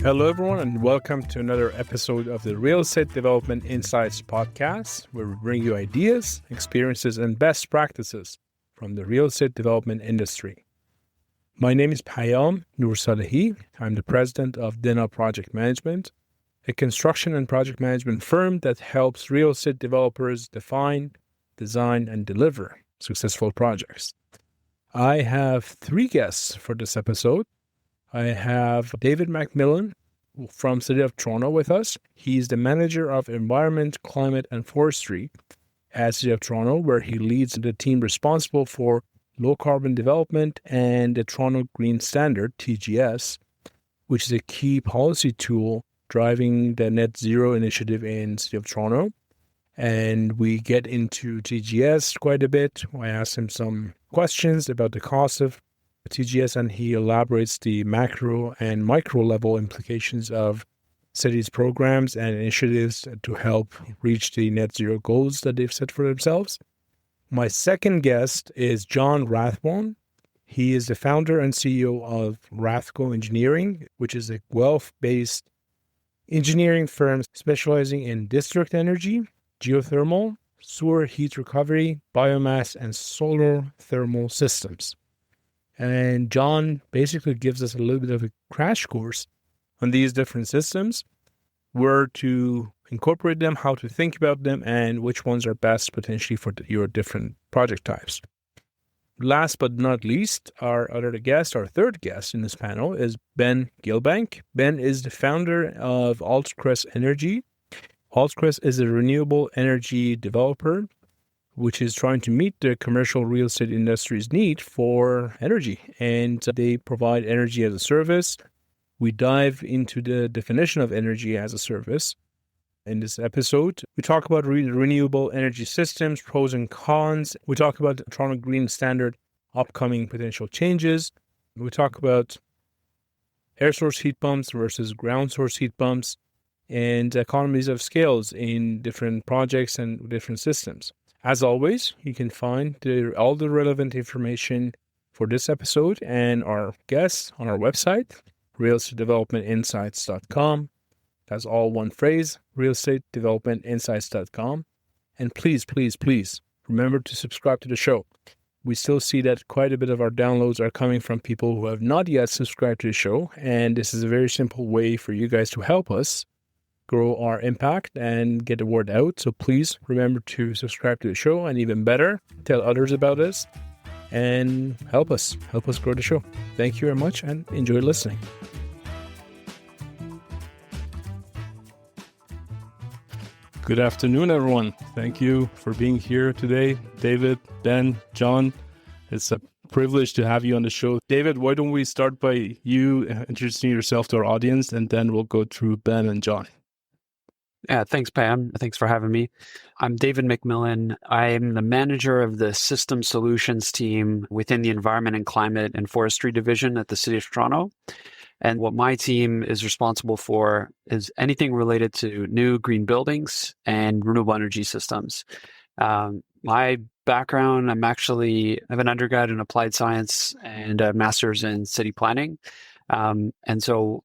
Hello, everyone, and welcome to another episode of the Real Estate Development Insights podcast, where we bring you ideas, experiences, and best practices from the real estate development industry. My name is Payam Nursalahi. I'm the president of Dina Project Management, a construction and project management firm that helps real estate developers define, design, and deliver successful projects. I have three guests for this episode. I have David McMillan from City of Toronto with us. He's the manager of Environment, Climate, and Forestry at City of Toronto, where he leads the team responsible for low carbon development and the Toronto Green Standard, TGS, which is a key policy tool driving the net zero initiative in City of Toronto. And we get into TGS quite a bit. I asked him some questions about the cost of TGS, and he elaborates the macro and micro level implications of cities' programs and initiatives to help reach the net zero goals that they've set for themselves. My second guest is John Rathbone. He is the founder and CEO of Rothco Engineering, which is a Guelph-based engineering firm specializing in district energy, geothermal, sewer heat recovery, biomass, and solar thermal systems. And John basically gives us a little bit of a crash course on these different systems, where to incorporate them, how to think about them, and which ones are best potentially for your different project types. Last but not least, our third guest in this panel is Ben Gilbank. Ben is the founder of Crest Energy. Crest is a renewable energy developer which is trying to meet the commercial real estate industry's need for energy. And they provide energy as a service. We dive into the definition of energy as a service. In this episode, we talk about renewable energy systems, pros and cons. We talk about the Toronto Green Standard upcoming potential changes. We talk about air source heat pumps versus ground source heat pumps and economies of scales in different projects and different systems. As always, you can find all the relevant information for this episode and our guests on our website, realestatedevelopmentinsights.com. That's all one phrase, realestatedevelopmentinsights.com. And please, please, please remember to subscribe to the show. We still see that quite a bit of our downloads are coming from people who have not yet subscribed to the show. And this is a very simple way for you guys to help us grow our impact and get the word out. So please remember to subscribe to the show, and even better, tell others about us and help us grow the show. Thank you very much and enjoy listening. Good afternoon, everyone. Thank you for being here today. David, Ben, John, it's a privilege to have you on the show. David, why don't we start by you introducing yourself to our audience, and then we'll go through Ben and John. Yeah, thanks, Pam. Thanks for having me. I'm David McMillan. I'm the manager of the System Solutions team within the Environment and Climate and Forestry division at the City of Toronto. And what my team is responsible for is anything related to new green buildings and renewable energy systems. My background, I have an undergrad in applied science and a master's in city planning. And so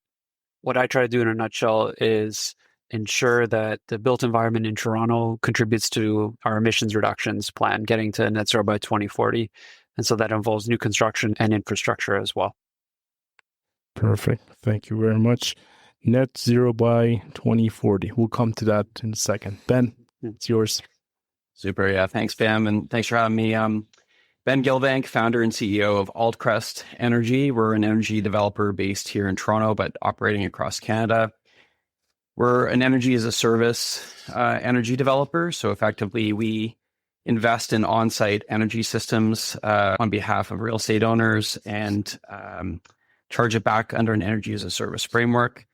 what I try to do in a nutshell is ensure that the built environment in Toronto contributes to our emissions reductions plan, getting to net zero by 2040. And so that involves new construction and infrastructure as well. Perfect. Thank you very much. Net zero by 2040. We'll come to that in a second. Ben, it's yours. Super. Yeah. Thanks, Pam. And thanks for having me. Ben Gilbank, founder and CEO of Crest Energy. We're an energy developer based here in Toronto, but operating across Canada. We're an energy as a service energy developer. So effectively, we invest in on-site energy systems on behalf of real estate owners and charge it back under an energy as a service framework.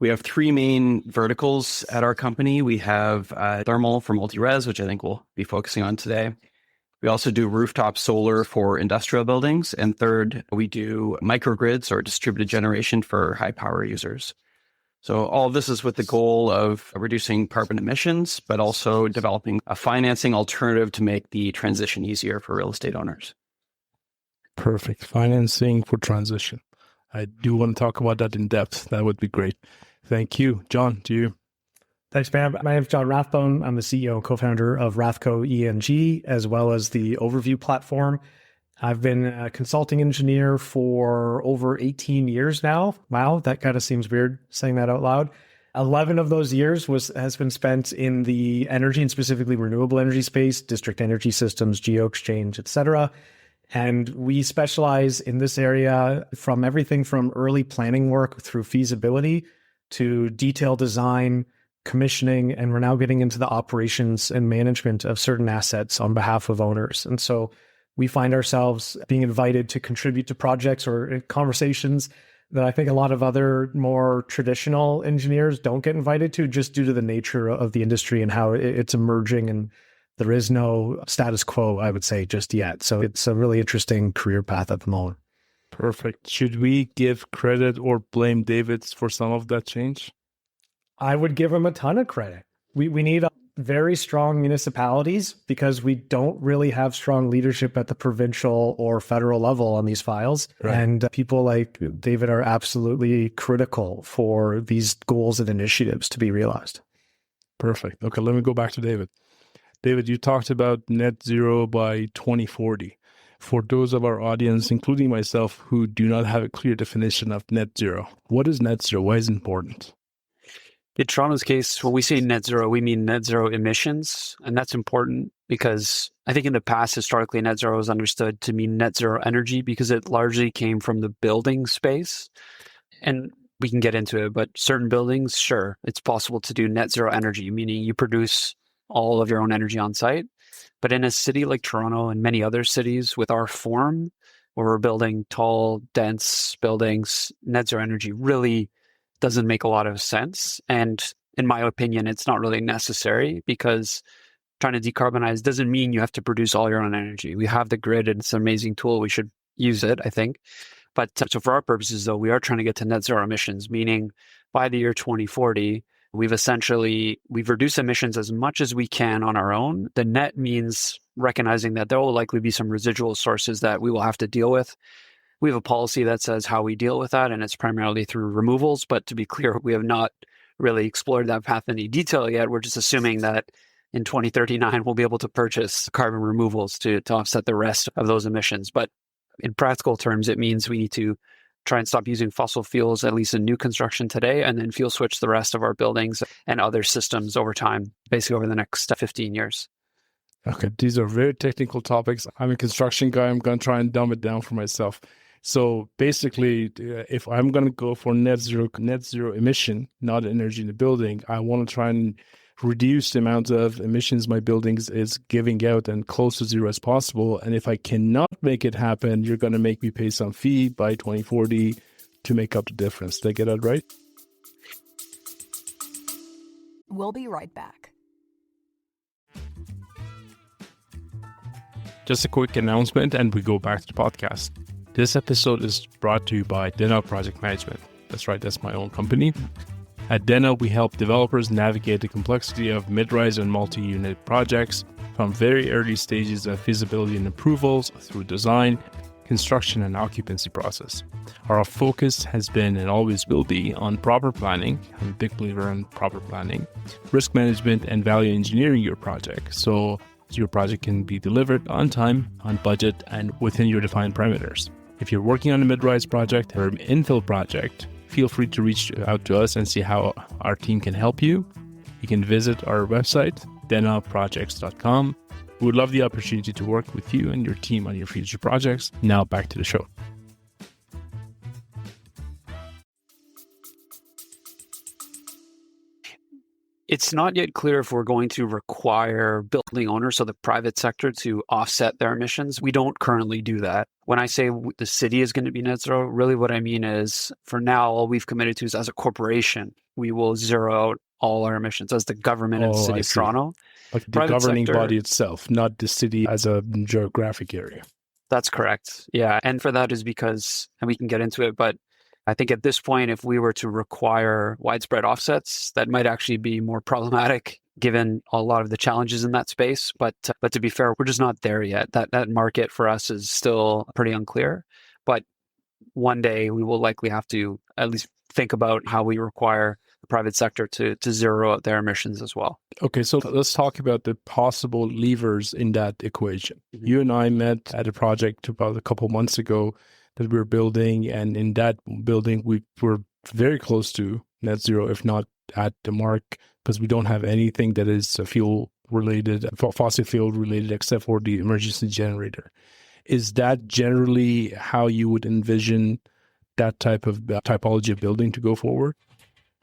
We have three main verticals at our company. We have thermal for multi-res, which I think we'll be focusing on today. We also do rooftop solar for industrial buildings. And third, we do microgrids or distributed generation for high power users. So all of this is with the goal of reducing carbon emissions, but also developing a financing alternative to make the transition easier for real estate owners. Perfect. Financing for transition. I do want to talk about that in depth. That would be great. Thank you. John, to you. Thanks, Pam. My name is John Rathbone. I'm the CEO and co-founder of Rothco EMG, as well as the Overview platform. I've been a consulting engineer for over 18 years now. Wow, that kind of seems weird saying that out loud. 11 of those years has been spent in the energy and specifically renewable energy space, district energy systems, geo-exchange, et cetera. And we specialize in this area from everything from early planning work through feasibility to detailed design, commissioning, and we're now getting into the operations and management of certain assets on behalf of owners. And so we find ourselves being invited to contribute to projects or conversations that I think a lot of other more traditional engineers don't get invited to, just due to the nature of the industry and how it's emerging, and there is no status quo, I would say, just yet. So it's a really interesting career path at the moment. Perfect. Should we give credit or blame David for some of that change? I would give him a ton of credit. We need very strong municipalities because we don't really have strong leadership at the provincial or federal level on these files. Right. And people like David are absolutely critical for these goals and initiatives to be realized. Perfect. Okay, let me go back to David. David, you talked about net zero by 2040. For those of our audience, including myself, who do not have a clear definition of net zero, what is net zero? Why is it important? In Toronto's case, when we say net zero, we mean net zero emissions. And that's important because I think in the past, historically, net zero was understood to mean net zero energy because it largely came from the building space. And we can get into it, but certain buildings, sure, it's possible to do net zero energy, meaning you produce all of your own energy on site. But in a city like Toronto and many other cities with our form, where we're building tall, dense buildings, net zero energy really doesn't make a lot of sense. And in my opinion, it's not really necessary because trying to decarbonize doesn't mean you have to produce all your own energy. We have the grid and it's an amazing tool. We should use it, I think. But so for our purposes, though, we are trying to get to net zero emissions, meaning by the year 2040, we've reduced emissions as much as we can on our own. The net means recognizing that there will likely be some residual sources that we will have to deal with. We have a policy that says how we deal with that, and it's primarily through removals. But to be clear, we have not really explored that path in any detail yet. We're just assuming that in 2039, we'll be able to purchase carbon removals to offset the rest of those emissions. But in practical terms, it means we need to try and stop using fossil fuels, at least in new construction today, and then fuel switch the rest of our buildings and other systems over time, basically over the next 15 years. Okay, these are very technical topics. I'm a construction guy. I'm going to try and dumb it down for myself. So basically, if I'm going to go for net zero emission, not energy in the building, I want to try and reduce the amount of emissions my buildings is giving out and close to zero as possible. And if I cannot make it happen, you're going to make me pay some fee by 2040 to make up the difference. Did I get that right? We'll be right back. Just a quick announcement and we go back to the podcast. This episode is brought to you by Denno Project Management. That's right, that's my own company. At Denno, we help developers navigate the complexity of mid-rise and multi-unit projects from very early stages of feasibility and approvals through design, construction, and occupancy process. Our focus has been and always will be on proper planning. I'm a big believer in proper planning, risk management, and value engineering your project so your project can be delivered on time, on budget, and within your defined parameters. If you're working on a mid-rise project or an infill project, feel free to reach out to us and see how our team can help you. You can visit our website, dennoprojects.com. We would love the opportunity to work with you and your team on your future projects. Now back to the show. It's not yet clear if we're going to require building owners, so the private sector, to offset their emissions. We don't currently do that. When I say the city is going to be net zero, really what I mean is for now, all we've committed to is as a corporation, we will zero out all our emissions as the government of the city of Toronto. Like the governing body itself, not the city as a geographic area. That's correct. Yeah. And for that is because, and we can get into it, but I think at this point, if we were to require widespread offsets, that might actually be more problematic given a lot of the challenges in that space. But to be fair, we're just not there yet. That market for us is still pretty unclear. But one day we will likely have to at least think about how we require the private sector to zero out their emissions as well. Okay, so let's talk about the possible levers in that equation. Mm-hmm. You and I met at a project about a couple months ago that we were building, and in that building we were very close to net zero, if not at the mark, because we don't have anything that is fossil fuel related, except for the emergency generator. Is that generally how you would envision that type of typology of building to go forward?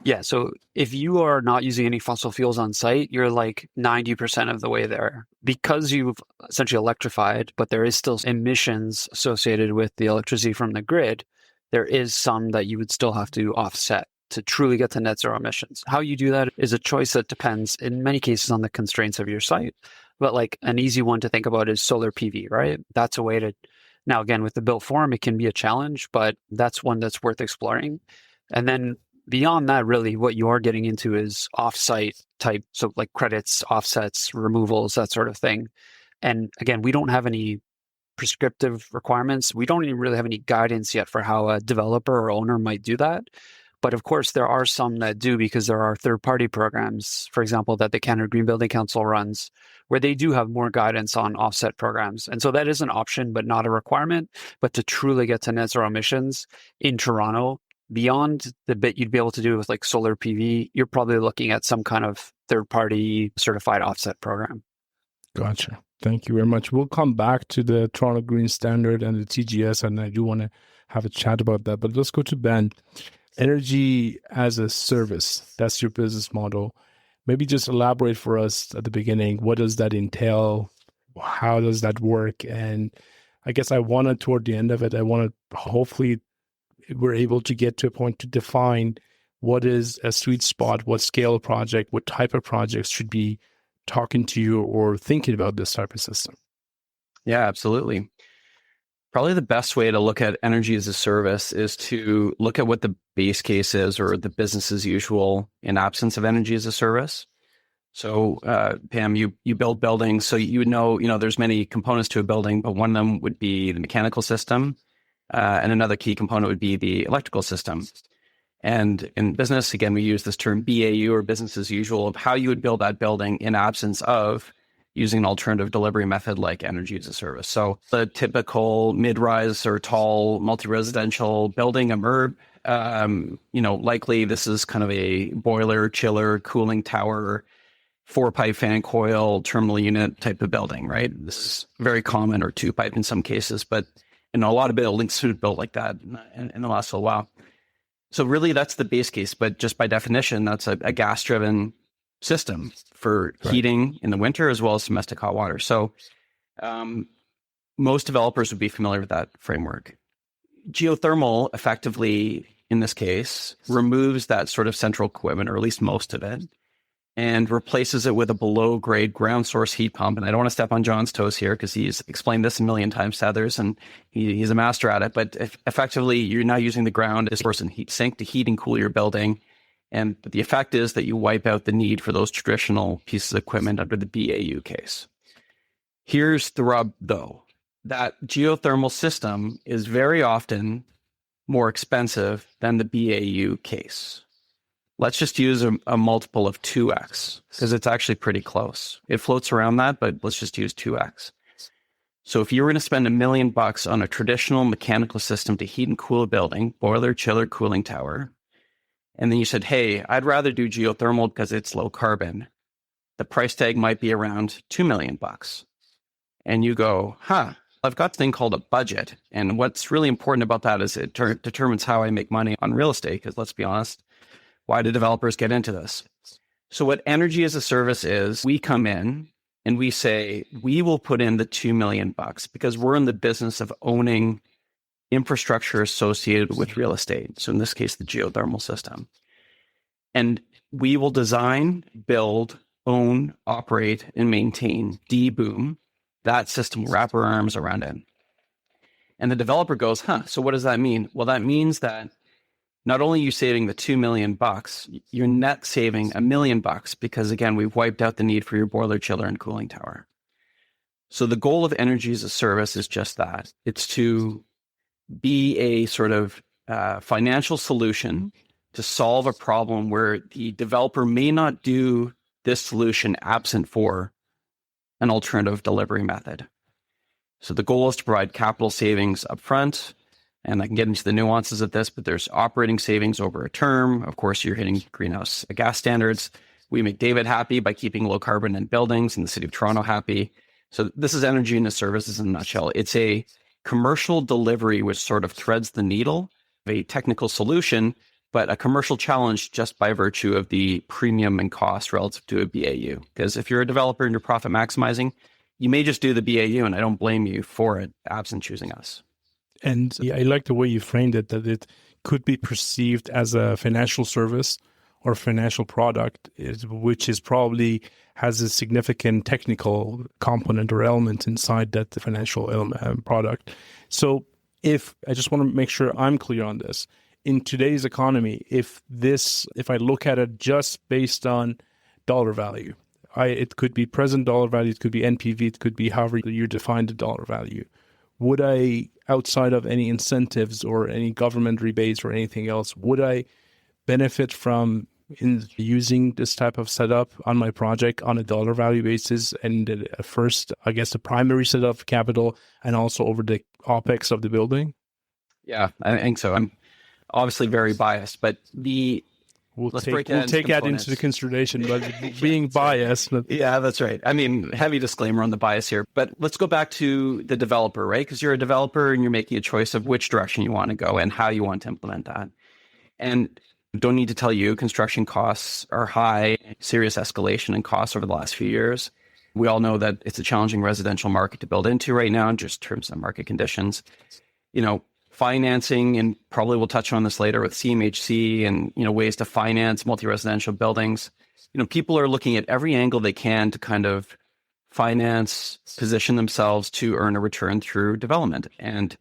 Yeah. So if you are not using any fossil fuels on site, you're like 90% of the way there. Because you've essentially electrified, but there is still emissions associated with the electricity from the grid, there is some that you would still have to offset to truly get to net zero emissions. How you do that is a choice that depends in many cases on the constraints of your site. But like an easy one to think about is solar PV, right? That's a way to, now again, with the built form, it can be a challenge, but that's one that's worth exploring. And then beyond that, really what you are getting into is offsite type, so like credits, offsets, removals, that sort of thing. And again, we don't have any prescriptive requirements. We don't even really have any guidance yet for how a developer or owner might do that. But of course, there are some that do, because there are third-party programs, for example, that the Canada Green Building Council runs, where they do have more guidance on offset programs. And so that is an option, but not a requirement. But to truly get to net zero emissions in Toronto, beyond the bit you'd be able to do with like solar PV, you're probably looking at some kind of third-party certified offset program. Gotcha. Thank you very much. We'll come back to the Toronto Green Standard and the TGS, and I do want to have a chat about that. But let's go to Ben. Energy as a service, that's your business model. Maybe just elaborate for us at the beginning. What does that entail? How does that work? And I guess toward the end of it, hopefully we're able to get to a point to define what is a sweet spot, what scale project, what type of projects should be talking to you or thinking about this type of system. Yeah, absolutely. Probably the best way to look at energy as a service is to look at what the base case is, or the business as usual in absence of energy as a service. So, Pam, you build buildings, so you would know, there's many components to a building, but one of them would be the mechanical system, and another key component would be the electrical system. And in business, again, we use this term BAU, or business as usual, of how you would build that building in absence of using an alternative delivery method like energy as a service. So the typical mid-rise or tall multi-residential building, a MERB, likely this is kind of a boiler, chiller, cooling tower, 4-pipe fan coil, terminal unit type of building, right? This is very common, or 2-pipe in some cases, but a lot of buildings have been built like that in the last little while. So really that's the base case, but just by definition, that's a gas-driven system for heating in the winter as well as domestic hot water. So most developers would be familiar with that framework. Geothermal effectively, in this case, removes that sort of central equipment, or at least most of it, and replaces it with a below-grade ground source heat pump. And I don't want to step on John's toes here, because he's explained this a million times to others, and he's a master at it. But effectively, you're now using the ground as a source and heat sink to heat and cool your building. And the effect is that you wipe out the need for those traditional pieces of equipment under the BAU case. Here's the rub, though. That geothermal system is very often more expensive than the BAU case. Let's just use a multiple of 2x, because it's actually pretty close. It floats around that, but let's just use 2x. So if you were going to spend $1 million on a traditional mechanical system to heat and cool a building, boiler, chiller, cooling tower, and then you said, hey, I'd rather do geothermal because it's low carbon, the price tag might be around $2 million. And you go, I've got this thing called a budget. And what's really important about that is it determines how I make money on real estate. Because let's be honest, why do developers get into this? So what energy as a service is, we come in and we say, we will put in the $2 million because we're in the business of owning infrastructure associated with real estate. So in this case, the geothermal system. And we will design, build, own, operate, and maintain, de-boom, that system, wrap our arms around it. And the developer goes, so what does that mean? Well, that means that not only are you saving the $2 million, you're net saving $1 million because, again, we've wiped out the need for your boiler, chiller, and cooling tower. So the goal of energy as a service is just that. It's to be a sort of financial solution to solve a problem where the developer may not do this solution absent for an alternative delivery method. So the goal is to provide capital savings upfront, and I can get into the nuances of this, but there's operating savings over a term. Of course, you're hitting greenhouse gas standards. We make David happy by keeping low carbon in buildings and the city of Toronto happy. So this is energy and services in a nutshell. It's a commercial delivery which sort of threads the needle of a technical solution, but a commercial challenge just by virtue of the premium and cost relative to a BAU. Because if you're a developer and you're profit maximizing, you may just do the BAU, and I don't blame you for it, absent choosing us. And yeah, I like the way you framed it, that it could be perceived as a financial service or financial product, which is probably has a significant technical component or element inside that financial product. So if I just want to make sure I'm clear on this, in today's economy, if I look at it just based on dollar value, it could be present dollar value, it could be NPV, it could be however you define the dollar value. Would I, outside of any incentives or any government rebates or anything else, would I benefit from using this type of setup on my project on a dollar value basis? And first, I guess the primary setup of capital and also over the OPEX of the building? Yeah, I think so. I'm obviously very biased, but we'll take that into consideration, but being biased. Yeah, that's right. I mean, heavy disclaimer on the bias here, but let's go back to the developer, right? Because you're a developer and you're making a choice of which direction you want to go and how you want to implement that. And don't need to tell you, construction costs are high, serious escalation in costs over the last few years. We all know that it's a challenging residential market to build into right now, in just terms of market conditions. Financing, and probably we'll touch on this later with CMHC and ways to finance multi-residential buildings. People are looking at every angle they can to kind of finance, position themselves to earn a return through development. And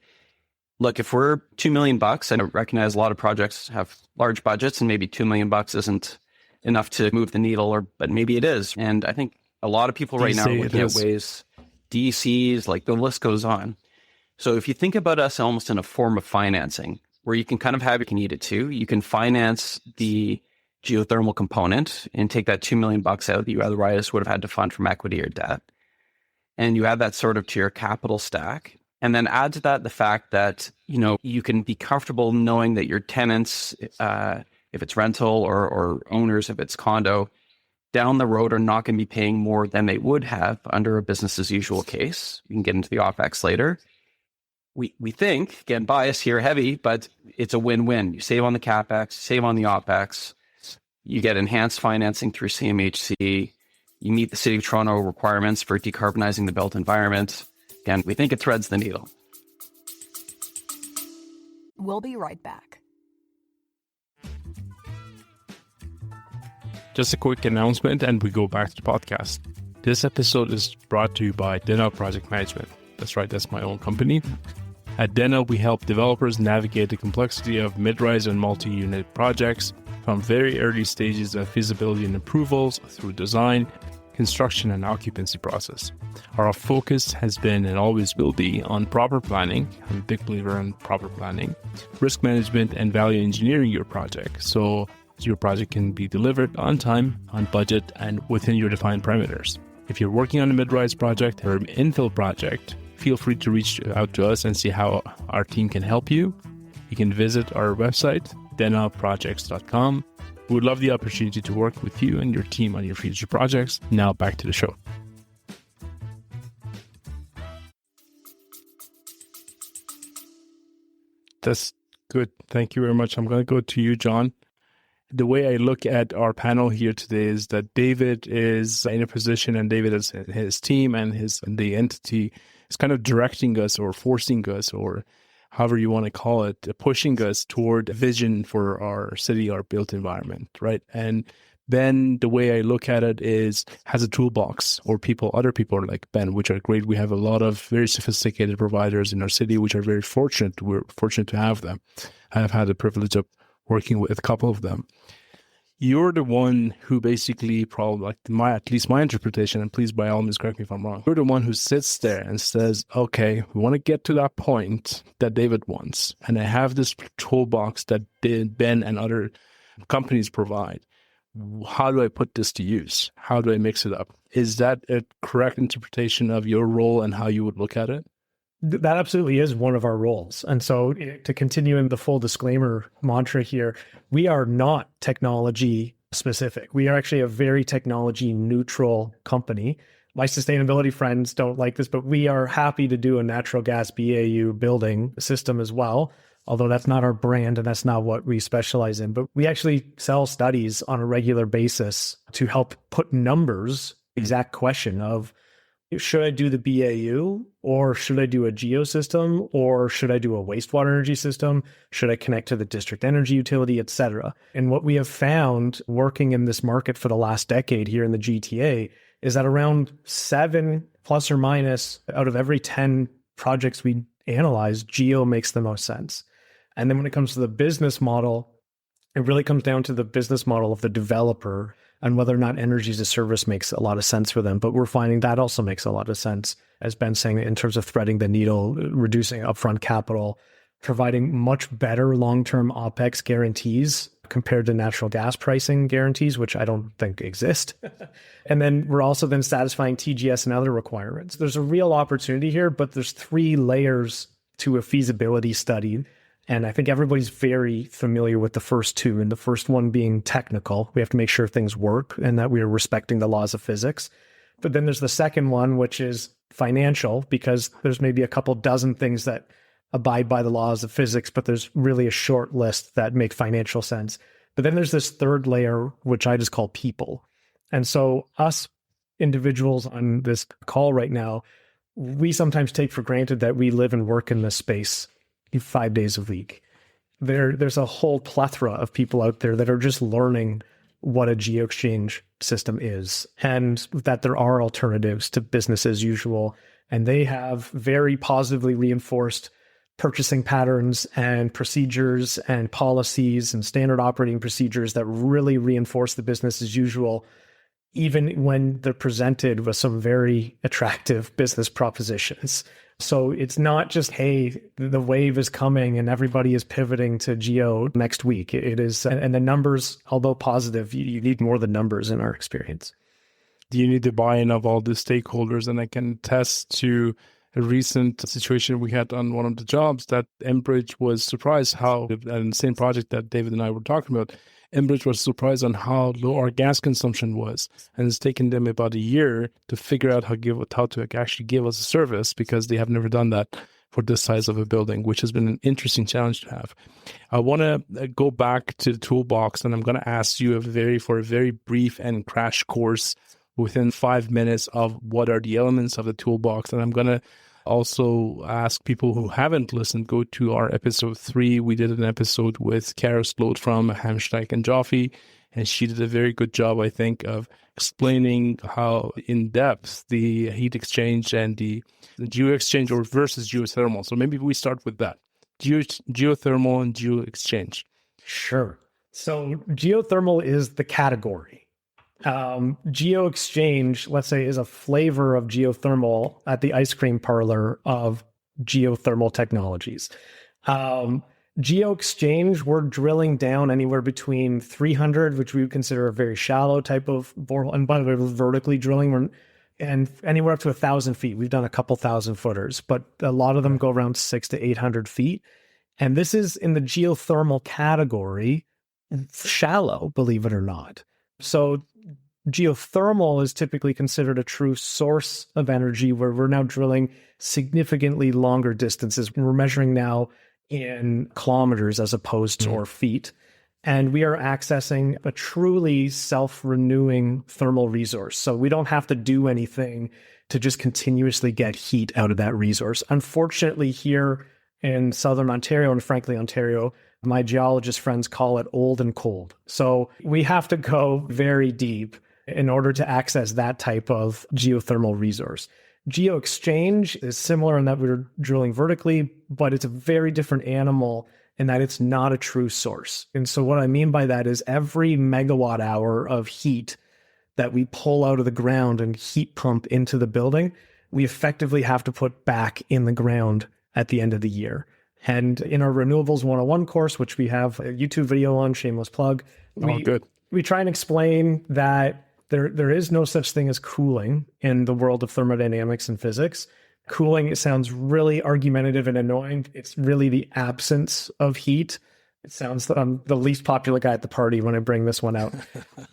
look, if we're $2 million, I recognize a lot of projects have large budgets, and maybe $2 million isn't enough to move the needle, but maybe it is. And I think a lot of people right now are looking at ways, DCs, like the list goes on. So if you think about us almost in a form of financing, where you can kind of have, you can eat it too. You can finance the geothermal component and take that $2 million out that you otherwise would have had to fund from equity or debt. And you add that sort of to your capital stack. And then add to that the fact that, you can be comfortable knowing that your tenants, if it's rental or owners, if it's condo, down the road are not going to be paying more than they would have under a business as usual case. You can get into the OPEX later. We think, again, bias here heavy, but it's a win-win. You save on the CapEx, save on the OPEX, you get enhanced financing through CMHC, you meet the City of Toronto requirements for decarbonizing the built environment. Again, we think it threads the needle. We'll be right back. Just a quick announcement and we go back to the podcast. This episode is brought to you by Denel Project Management. That's right, that's my own company. At Denel, we help developers navigate the complexity of mid-rise and multi-unit projects from very early stages of feasibility and approvals through design, construction, and occupancy process. Our focus has been and always will be on proper planning. I'm a big believer in proper planning, risk management, and value engineering your project so your project can be delivered on time, on budget, and within your defined parameters. If you're working on a mid-rise project or an infill project, feel free to reach out to us and see how our team can help you. You can visit our website, denelprojects.com. We would love the opportunity to work with you and your team on your future projects. Now back to the show. That's good. Thank you very much. I'm going to go to you, John. The way I look at our panel here today is that David is in a position, and David is his team and the entity is kind of directing us or forcing us, or however you want to call it, pushing us toward a vision for our city, our built environment, right? And Ben, the way I look at it is has a toolbox, or other people like Ben, which are great. We have a lot of very sophisticated providers in our city, which are very fortunate. We're fortunate to have them. I have had the privilege of working with a couple of them. you're the one who basically probably, at least my interpretation, and please by all means correct me if I'm wrong, you're the one who sits there and says, okay, we want to get to that point that David wants. And I have this toolbox that Ben and other companies provide. How do I put this to use? How do I mix it up? Is that a correct interpretation of your role and how you would look at it? That absolutely is one of our roles. And so to continue in the full disclaimer mantra here, we are not technology specific. We are actually a very technology neutral company. My sustainability friends don't like this, but we are happy to do a natural gas BAU building system as well, although that's not our brand and that's not what we specialize in. But we actually sell studies on a regular basis to help put numbers, exact question of, should I do the BAU or should I do a geosystem or should I do a wastewater energy system? Should I connect to the district energy utility, et cetera? And what we have found working in this market for the last decade here in the GTA is that around 7 plus or minus out of every 10 projects we analyze, geo makes the most sense. And then when it comes to the business model, it really comes down to the business model of the developer and whether or not energy as a service makes a lot of sense for them. But we're finding that also makes a lot of sense, as Ben's saying, in terms of threading the needle, reducing upfront capital, providing much better long-term OpEx guarantees compared to natural gas pricing guarantees, which I don't think exist. And then we're also then satisfying TGS and other requirements. There's a real opportunity here, but there's 3 layers to a feasibility study. And I think everybody's very familiar with the first 2, and the first one being technical. We have to make sure things work and that we are respecting the laws of physics. But then there's the second one, which is financial, because there's maybe a couple dozen things that abide by the laws of physics, but there's really a short list that make financial sense. But then there's this third layer, which I just call people. And so us individuals on this call right now, we sometimes take for granted that we live and work in this space 5 days a week. There's a whole plethora of people out there that are just learning what a geo-exchange system is and that there are alternatives to business as usual. And they have very positively reinforced purchasing patterns and procedures and policies and standard operating procedures that really reinforce the business as usual, even when they're presented with some very attractive business propositions. So it's not just, hey, the wave is coming and everybody is pivoting to geo next week. It is, and the numbers, although positive, you need more than numbers in our experience. Do you need the buy-in of all the stakeholders? And I can attest to a recent situation we had on one of the jobs that Enbridge was surprised how, and the same project that David and I were talking about, Enbridge was surprised on how low our gas consumption was. And it's taken them about a year to figure out how to actually give us a service, because they have never done that for this size of a building, which has been an interesting challenge to have. I want to go back to the toolbox, and I'm going to ask you for a very brief and crash course within 5 minutes of what are the elements of the toolbox. And I'm going to also ask people who haven't listened, go to our episode 3. We did an episode with Kara Sloat from Hamsteig and Joffe, and she did a very good job, I think, of explaining how in depth the heat exchange and the geo exchange versus geothermal. So maybe we start with that. Geothermal and geo exchange. Sure. So geothermal is the category. Geo exchange, let's say, is a flavor of geothermal at the ice cream parlor of geothermal technologies. Geo exchange, we're drilling down anywhere between 300, which we would consider a very shallow type of borehole. And by the way, we're vertically drilling, and anywhere up to 1,000 feet. We've done a couple 1,000-footers, but a lot of them go around 600 to 800 feet. And this is in the geothermal category, shallow, believe it or not. So geothermal is typically considered a true source of energy, where we're now drilling significantly longer distances. We're measuring now in kilometers as opposed to or feet. And we are accessing a truly self-renewing thermal resource. So we don't have to do anything to just continuously get heat out of that resource. Unfortunately, here in Southern Ontario, and frankly, Ontario, my geologist friends call it old and cold. So we have to go very deep in order to access that type of geothermal resource. Geo exchange is similar in that we're drilling vertically, but it's a very different animal and that it's not a true source. And so what I mean by that is every megawatt hour of heat that we pull out of the ground and heat pump into the building, we effectively have to put back in the ground at the end of the year. And in our Renewables 101 course, which we have a YouTube video on, shameless plug, we try and explain that there is no such thing as cooling in the world of thermodynamics and physics. Cooling, it sounds really argumentative and annoying. It's really the absence of heat. It sounds that I'm the least popular guy at the party when I bring this one out.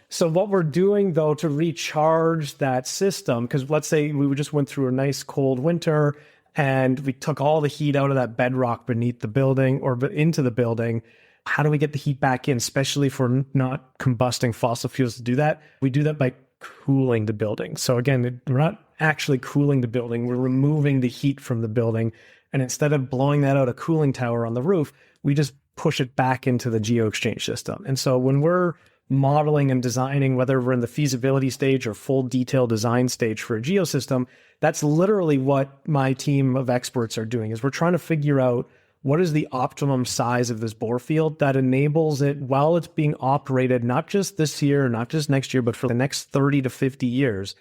So what we're doing, though, to recharge that system, because let's say we just went through a nice cold winter and we took all the heat out of that bedrock beneath the building or into the building. How do we get the heat back in, especially if we're not combusting fossil fuels to do that? We do that by cooling the building. So again, we're not actually cooling the building. We're removing the heat from the building. And instead of blowing that out a cooling tower on the roof, we just push it back into the geo-exchange system. And so when we're modeling and designing, whether we're in the feasibility stage or full detailed design stage for a geosystem, that's literally what my team of experts are doing, is we're trying to figure out what is the optimum size of this bore field that enables it while it's being operated, not just this year, not just next year, but for the next 30 to 50 years.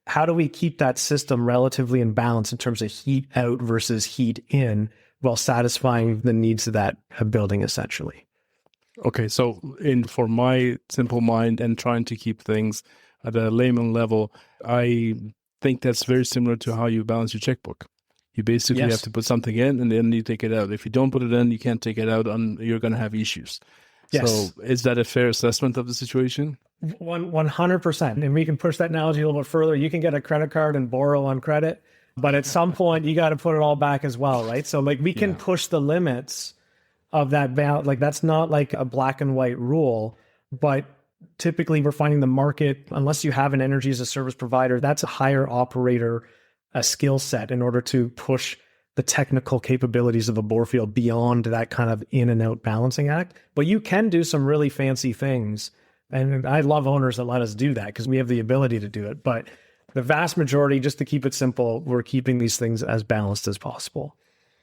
How do we keep that system relatively in balance in terms of heat out versus heat in while satisfying the needs of that building, essentially? Okay, so for my simple mind and trying to keep things at a layman level, I think that's very similar to how you balance your checkbook. You basically have to put something in and then you take it out. If you don't put it in, you can't take it out and you're going to have issues. Yes. So is that a fair assessment of the situation? 100%. And we can push that analogy a little bit further. You can get a credit card and borrow on credit, but at some point you got to put it all back as well, right? So like we can push the limits of that balance. Like that's not like a black and white rule, but typically we're finding the market, unless you have an energy as a service provider, that's a higher operator a skill set in order to push the technical capabilities of a bore field beyond that kind of in and out balancing act. But you can do some really fancy things. And I love owners that let us do that because we have the ability to do it. But the vast majority, just to keep it simple, we're keeping these things as balanced as possible.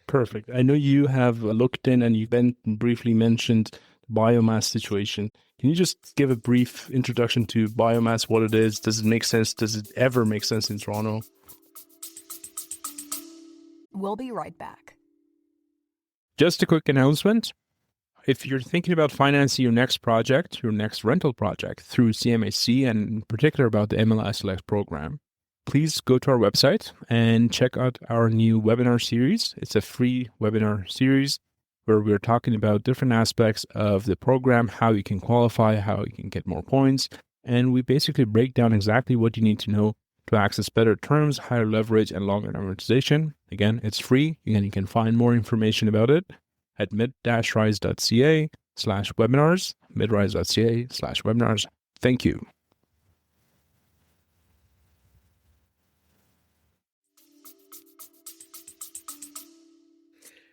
Perfect. I know you have looked in and you've been briefly mentioned the biomass situation. Can you just give a brief introduction to biomass, what it is? Does it make sense? Does it ever make sense in Toronto? We'll be right back. Just a quick announcement. If you're thinking about financing your next project, your next rental project through CMHC, and in particular about the MLI Select program, please go to our website and check out our new webinar series. It's a free webinar series where we're talking about different aspects of the program, how you can qualify, how you can get more points. And we basically break down exactly what you need to know to access better terms, higher leverage, and longer amortization. Again, it's free. Again, you can find more information about it at mid-rise.ca/webinars, midrise.ca/webinars. Thank you.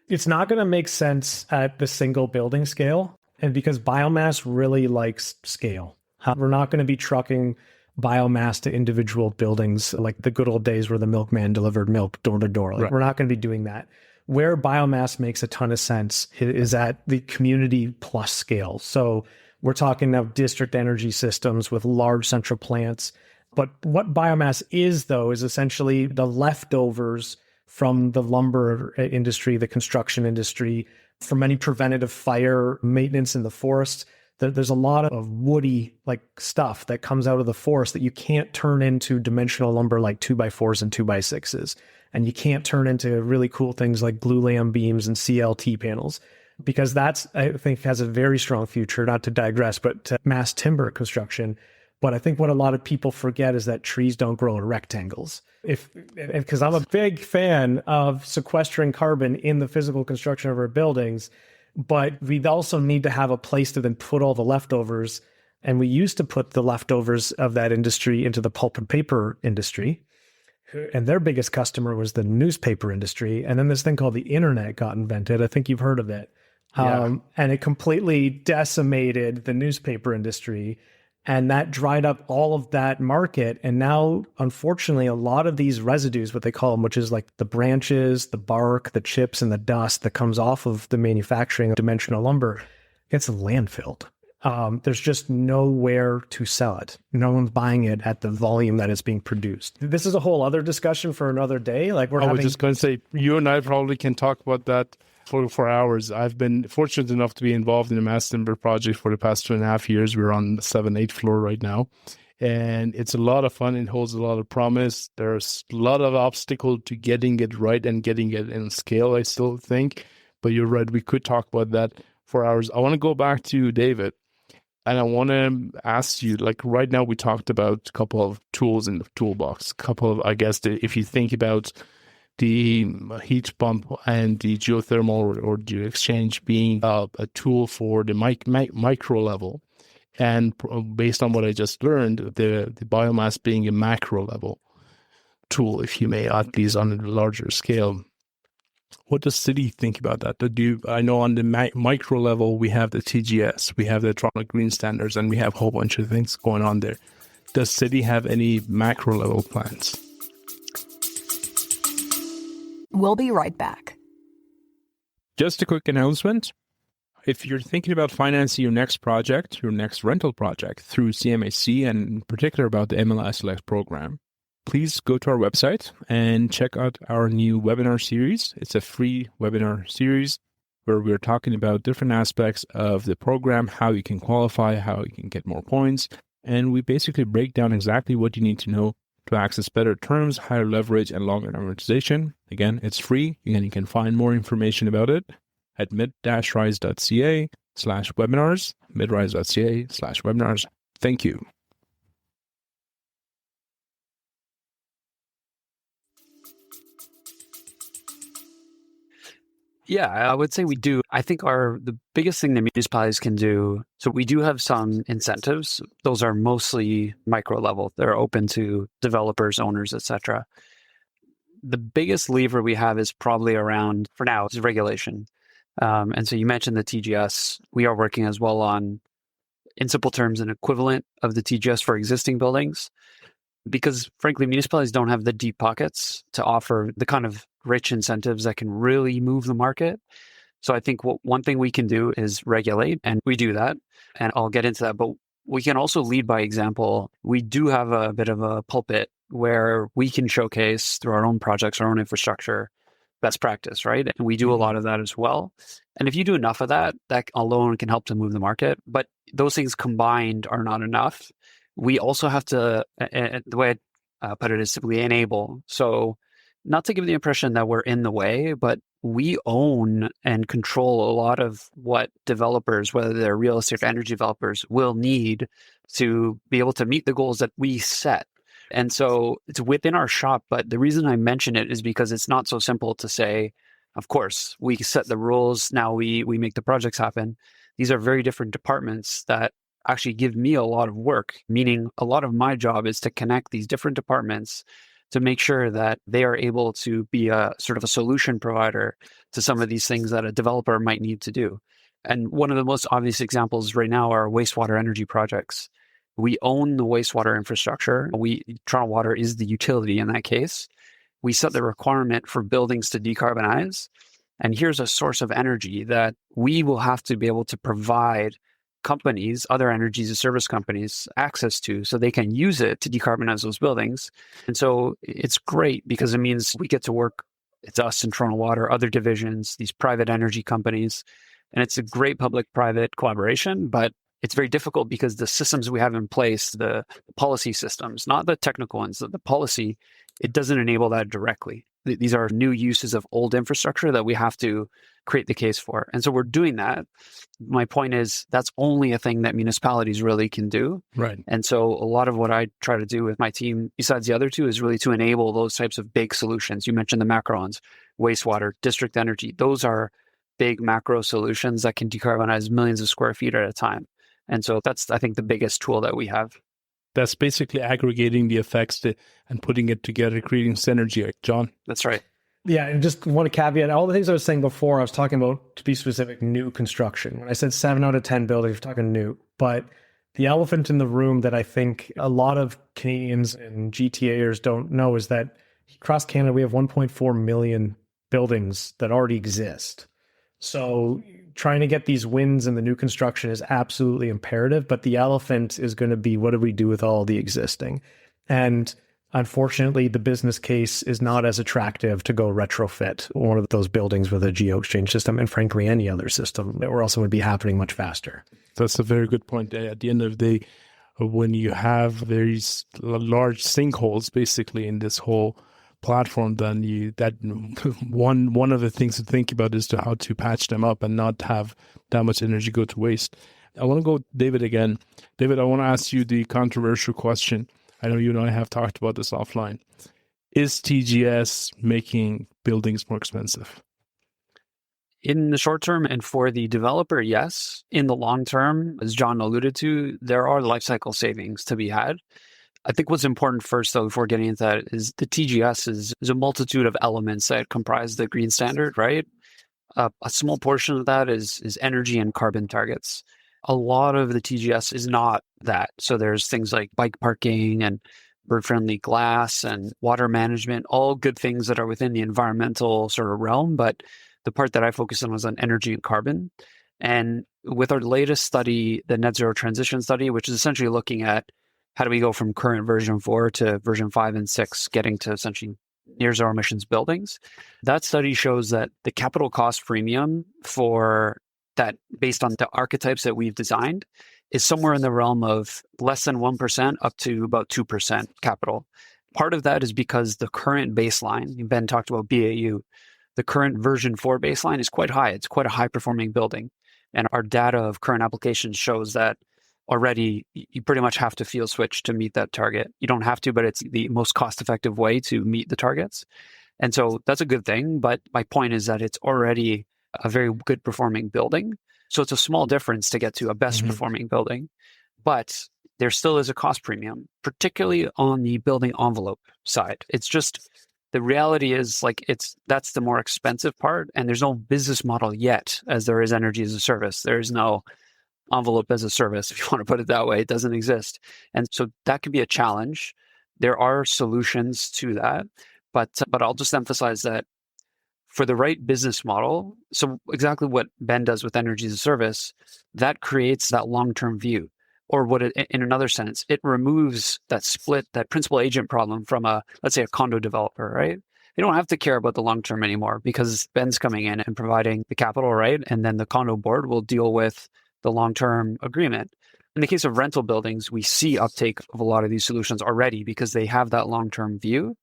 It's not going to make sense at the single building scale, and because biomass really likes scale. We're not going to be trucking biomass to individual buildings like the good old days where the milkman delivered milk door to door. Like, we're not going to be doing that. Where biomass makes a ton of sense is at the community plus scale. So we're talking now district energy systems with large central plants. But what biomass is, though, is essentially the leftovers from the lumber industry, the construction industry, from any preventative fire maintenance in the forest. There's a lot of woody like stuff that comes out of the forest that you can't turn into dimensional lumber like 2x4s and 2x6s. And you can't turn into really cool things like glulam beams and CLT panels, because that's, I think, has a very strong future, not to digress, but mass timber construction. But I think what a lot of people forget is that trees don't grow in rectangles. Because I'm a big fan of sequestering carbon in the physical construction of our buildings, but we also need to have a place to then put all the leftovers. And we used to put the leftovers of that industry into the pulp and paper industry. And their biggest customer was the newspaper industry. And then this thing called the internet got invented. I think you've heard of it. And it completely decimated the newspaper industry. And that dried up all of that market. And now, unfortunately, a lot of these residues, what they call them, which is like the branches, the bark, the chips, and the dust that comes off of the manufacturing of dimensional lumber, gets landfilled. There's just nowhere to sell it. No one's buying it at the volume that is being produced. This is a whole other discussion for another day. Like I was just going to say, you and I probably can talk about that for hours. I've been fortunate enough to be involved in the mass timber project for the past 2.5 years. We're on the 7th, 8th floor right now. And it's a lot of fun. It holds a lot of promise. There's a lot of obstacle to getting it right and getting it in scale, I still think. But you're right, we could talk about that for hours. I want to go back to David. And I want to ask you, like right now we talked about a couple of tools in the toolbox. I guess, if you think about the heat pump and the geothermal or the exchange being a tool for the micro level. And based on what I just learned, the biomass being a macro level tool, if you may, at least on a larger scale. What does City think about that? I know on the micro level, we have the TGS, we have the Toronto Green Standards, and we have a whole bunch of things going on there. Does City have any macro level plans? We'll be right back. Just a quick announcement. If you're thinking about financing your next project, your next rental project through CMHC, and in particular about the MLS Select program, please go to our website and check out our new webinar series. It's a free webinar series where we're talking about different aspects of the program, how you can qualify, how you can get more points. And we basically break down exactly what you need to know to access better terms, higher leverage, and longer amortization. Again, it's free, and you can find more information about it at mid-rise.ca/webinars, midrise.ca/webinars. Thank you. Yeah, I would say we do. I think the biggest thing that municipalities can do, so we do have some incentives. Those are mostly micro level. They're open to developers, owners, etc. The biggest lever we have is probably around, for now, is regulation. And so you mentioned the TGS. We are working as well on, in simple terms, an equivalent of the TGS for existing buildings. Because frankly, municipalities don't have the deep pockets to offer the kind of rich incentives that can really move the market. So I think one thing we can do is regulate, and we do that. And I'll get into that. But we can also lead by example. We do have a bit of a pulpit where we can showcase through our own projects, our own infrastructure, best practice, right? And we do a lot of that as well. And if you do enough of that, that alone can help to move the market. But those things combined are not enough. We also have to, the way I put it is simply enable. So not to give the impression that we're in the way, but we own and control a lot of what developers, whether they're real estate or energy developers, will need to be able to meet the goals that we set. And so it's within our shop. But the reason I mention it is because it's not so simple to say, of course, we set the rules, now we make the projects happen. These are very different departments that actually give me a lot of work, meaning a lot of my job is to connect these different departments to make sure that they are able to be a sort of a solution provider to some of these things that a developer might need to do. And one of the most obvious examples right now are wastewater energy projects. We own the wastewater infrastructure. Toronto Water is the utility in that case. We set the requirement for buildings to decarbonize. And here's a source of energy that we will have to be able to provide companies, other energy as a service companies, access to so they can use it to decarbonize those buildings. And so it's great because it means we get to work, it's us and Toronto Water, other divisions, these private energy companies, and it's a great public-private collaboration, but it's very difficult because the systems we have in place, the policy systems, not the technical ones, the policy, it doesn't enable that directly. These are new uses of old infrastructure that we have to create the case for. And so we're doing that. My point is that's only a thing that municipalities really can do. Right. And so a lot of what I try to do with my team, besides the other two, is really to enable those types of big solutions. You mentioned the macro ones, wastewater, district energy. Those are big macro solutions that can decarbonize millions of square feet at a time. And so that's, I think, the biggest tool that we have. That's basically aggregating the effects and putting it together, creating synergy. John? That's right. Yeah, and just want to caveat, all the things I was saying before, I was talking about, to be specific, new construction. When I said 7 out of 10 buildings, we're talking new. But The elephant in the room that I think a lot of Canadians and GTAers don't know is that across Canada, we have 1.4 million buildings that already exist. So trying to get these wins in the new construction is absolutely imperative, but the elephant is going to be, what do we do with all the existing? And unfortunately, the business case is not as attractive to go retrofit one of those buildings with a geo-exchange system, and frankly, any other system, or else it would be happening much faster. That's a very good point. At the end of the day, when you have very large sinkholes, basically, in this whole platform, then one of the things to think about is how to patch them up and not have that much energy go to waste. I want to go David again. David, I want to ask you the controversial question. I know you and I have talked about this offline. Is TGS making buildings more expensive? In the short term and for the developer, yes. In the long term, as John alluded to, there are lifecycle savings to be had. I think what's important first, though, before getting into that, is the TGS is a multitude of elements that comprise the green standard, right? A small portion of that is energy and carbon targets. A lot of the TGS is not that. So there's things like bike parking and bird-friendly glass and water management, all good things that are within the environmental sort of realm. But the part that I focused on was on energy and carbon. And with our latest study, the Net Zero Transition Study, which is essentially looking at how do we go from current version 4 to version 5 and 6, getting to essentially near zero emissions buildings. That study shows that the capital cost premium for that, based on the archetypes that we've designed, is somewhere in the realm of less than 1% up to about 2% capital. Part of that is because the current baseline, Ben talked about BAU, the current version 4 baseline is quite high. It's quite a high performing building. And our data of current applications shows that already you pretty much have to field switch to meet that target. You don't have to, but it's the most cost-effective way to meet the targets. And so that's a good thing. But my point is that it's already a very good performing building. So it's a small difference to get to a best performing building. But there still is a cost premium, particularly on the building envelope side. It's just, the reality is that's the more expensive part. And there's no business model yet, as there is energy as a service. There is no envelope as a service, if you want to put it that way. It doesn't exist. And so that can be a challenge. There are solutions to that, but I'll just emphasize that for the right business model, so exactly what Ben does with energy as a service, that creates that long-term view. Or in another sense, it removes that split, that principal agent problem from let's say a condo developer, right? They don't have to care about the long term anymore because Ben's coming in and providing the capital, right? And then the condo board will deal with the long-term agreement. In the case of rental buildings, we see uptake of a lot of these solutions already because they have that long-term view.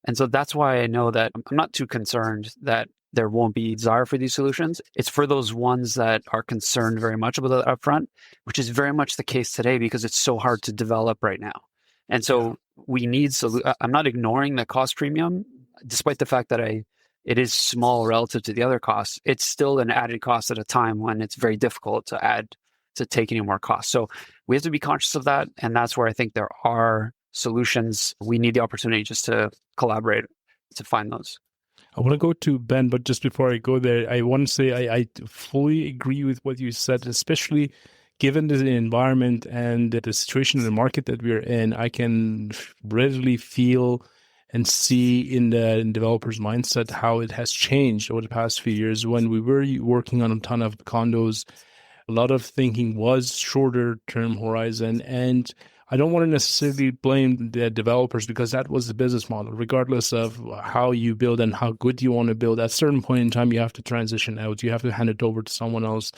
And so that's why I know that I'm not too concerned that there won't be desire for these solutions. It's for those ones that are concerned very much about that upfront, which is very much the case today because it's so hard to develop right now. And so we need, I'm not ignoring the cost premium, despite the fact that it is small relative to the other costs. It's still an added cost at a time when it's very difficult to take any more costs. So we have to be conscious of that. And that's where I think there are solutions. We need the opportunity just to collaborate to find those. I want to go to Ben, but just before I go there, I want to say I fully agree with what you said, especially given the environment and the situation in the market that we're in. I can readily feel and see in the developer's mindset how it has changed over the past few years. When we were working on a ton of condos, a lot of thinking was shorter term horizon. And I don't want to necessarily blame the developers because that was the business model. Regardless of how you build and how good you want to build, at a certain point in time, you have to transition out. You have to hand it over to someone else.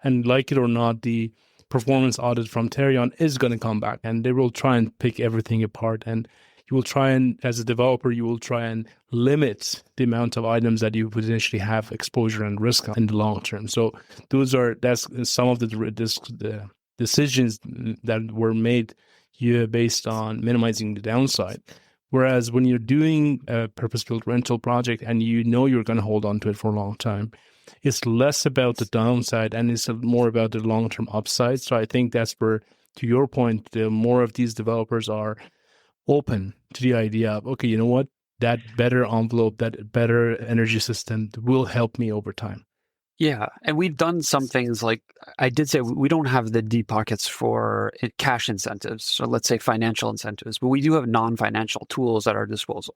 And like it or not, the performance audit from Terion is going to come back and they will try and pick everything apart. And you will try and, as a developer, you will try and limit the amount of items that you potentially have exposure and risk in the long term. So that's some of the decisions that were made here based on minimizing the downside. Whereas when you're doing a purpose-built rental project and you know you're going to hold on to it for a long time, it's less about the downside and it's more about the long-term upside. So I think that's where, to your point, the more of these developers are open to the idea of, okay, you know what, that better envelope, that better energy system will help me over time. Yeah. And we've done some things like I did say we don't have the deep pockets for cash incentives, or let's say financial incentives, but we do have non-financial tools at our disposal.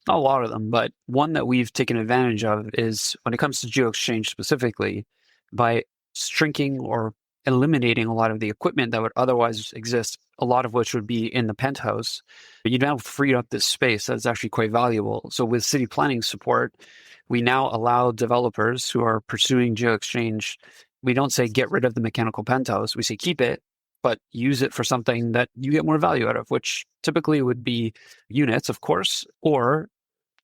Not a lot of them, but one that we've taken advantage of is when it comes to GeoExchange specifically, by shrinking or eliminating a lot of the equipment that would otherwise exist, a lot of which would be in the penthouse. But you now freed up this space that's actually quite valuable. So with city planning support, we now allow developers who are pursuing GeoExchange, we don't say get rid of the mechanical penthouse, we say keep it, but use it for something that you get more value out of, which typically would be units, of course, or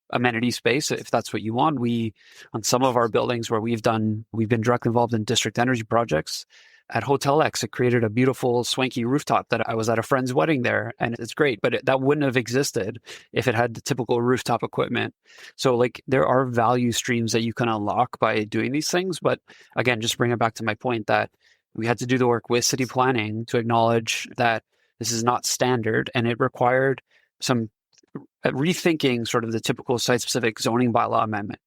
amenity space, if that's what you want. We, on some of our buildings where we've been directly involved in district energy projects. At Hotel X, it created a beautiful, swanky rooftop that I was at a friend's wedding there, and it's great, but that wouldn't have existed if it had the typical rooftop equipment. So like there are value streams that you can unlock by doing these things. But again, just bring it back to my point that we had to do the work with city planning to acknowledge that this is not standard, and it required some rethinking sort of the typical site-specific zoning bylaw amendment.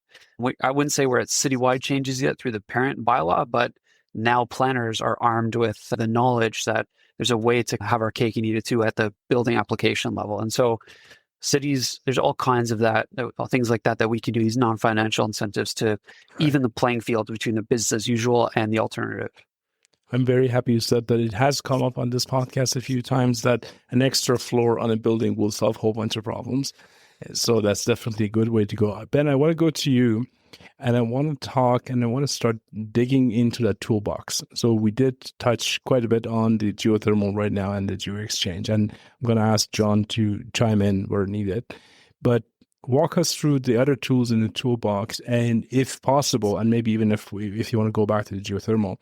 I wouldn't say we're at citywide changes yet through the parent bylaw, but now planners are armed with the knowledge that there's a way to have our cake and eat it too at the building application level. And so cities, there's all kinds of things like that we can do, these non-financial incentives to even the playing field between the business as usual and the alternative. I'm very happy you said that. It has come up on this podcast a few times that an extra floor on a building will solve a whole bunch of problems. So that's definitely a good way to go. Ben, I want to go to you, and I want to talk and I want to start digging into that toolbox. So we did touch quite a bit on the geothermal right now and the GeoExchange, and I'm going to ask John to chime in where needed. But walk us through the other tools in the toolbox, and if possible, and maybe even if you want to go back to the geothermal,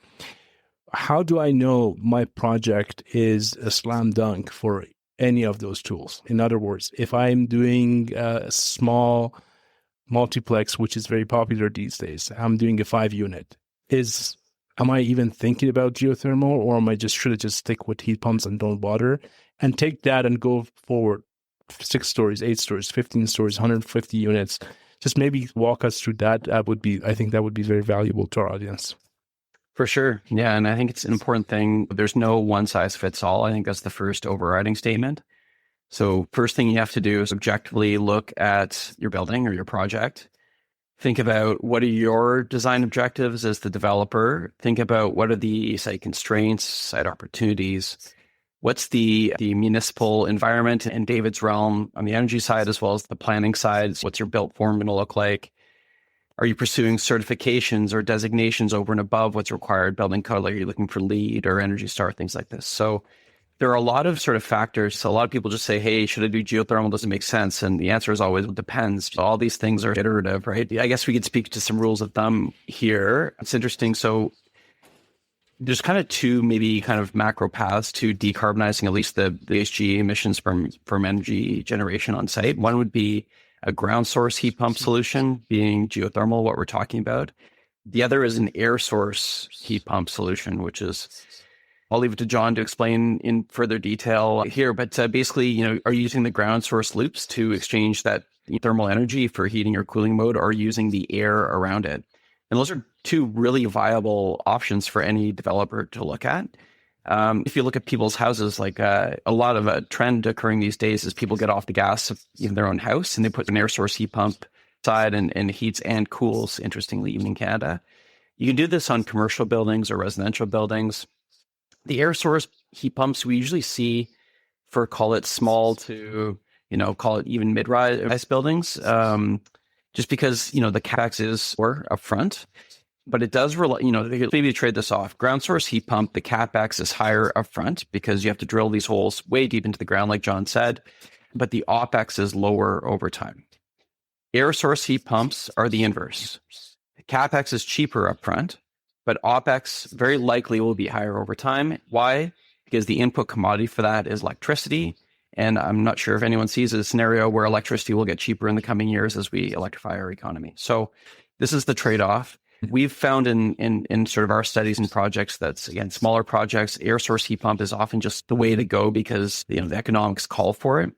how do I know my project is a slam dunk for any of those tools? In other words, if I'm doing a small multiplex, which is very popular these days, I'm doing a 5-unit. Am I even thinking about geothermal, or am I should I just stick with heat pumps and don't bother and take that and go forward 6 stories, 8 stories, 15 stories, 150 units? Just maybe walk us through that. I think that would be very valuable to our audience. For sure. Yeah. And I think it's an important thing. There's no one size fits all. I think that's the first overriding statement. So first thing you have to do is objectively look at your building or your project. Think about what are your design objectives as the developer. Think about what are the site constraints, site opportunities. What's the municipal environment in David's realm on the energy side, as well as the planning side? What's your built form going to look like? Are you pursuing certifications or designations over and above what's required? Building code, like are you looking for LEED or Energy Star, things like this? So there are a lot of sort of factors. So a lot of people just say, hey, should I do geothermal? Doesn't make sense. And the answer is always, it depends. All these things are iterative, right? I guess we could speak to some rules of thumb here. It's interesting. So there's kind of 2 maybe kind of macro paths to decarbonizing at least the ESG emissions from energy generation on site. One would be a ground source heat pump solution, being geothermal, what we're talking about. The other is an air source heat pump solution, which is, I'll leave it to John to explain in further detail here. But basically, are you using the ground source loops to exchange that thermal energy for heating or cooling mode, or using the air around it? And those are 2 really viable options for any developer to look at. If you look at people's houses, like a lot of a trend occurring these days is people get off the gas in their own house and they put an air source heat pump side and heats and cools, interestingly, even in Canada. You can do this on commercial buildings or residential buildings. The air source heat pumps we usually see for, call it small to, call it even mid-rise buildings, just because, the CapEx is more upfront. But it does rely, maybe trade this off. Ground source heat pump, the CapEx is higher upfront because you have to drill these holes way deep into the ground, like John said, but the OpEx is lower over time. Air source heat pumps are the inverse. CapEx is cheaper upfront, but OpEx very likely will be higher over time. Why? Because the input commodity for that is electricity. And I'm not sure if anyone sees a scenario where electricity will get cheaper in the coming years as we electrify our economy. So this is the trade-off. We've found in sort of our studies and projects that's, again, smaller projects, air source heat pump is often just the way to go because the economics call for it.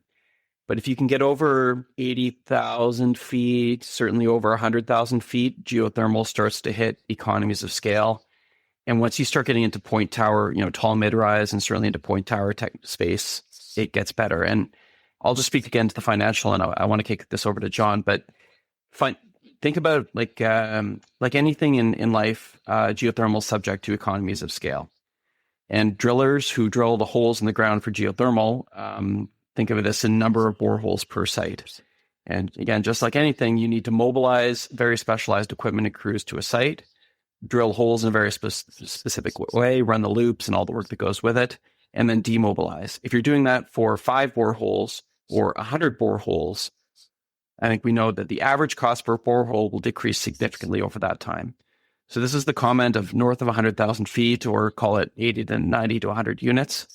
But if you can get over 80,000 feet, certainly over 100,000 feet, geothermal starts to hit economies of scale. And once you start getting into point tower, tall mid-rise, and certainly into point tower tech space, it gets better. And I'll just speak again to the financial, and I want to kick this over to John. But think about like anything in life, geothermal is subject to economies of scale. And drillers who drill the holes in the ground for geothermal, think of it as a number of boreholes per site. And again, just like anything, you need to mobilize very specialized equipment and crews to a site, drill holes in a very specific way, run the loops and all the work that goes with it, and then demobilize. If you're doing that for 5 boreholes or 100 boreholes, I think we know that the average cost per borehole will decrease significantly over that time. So this is the comment of north of 100,000 feet, or call it 80 to 90 to 100 units.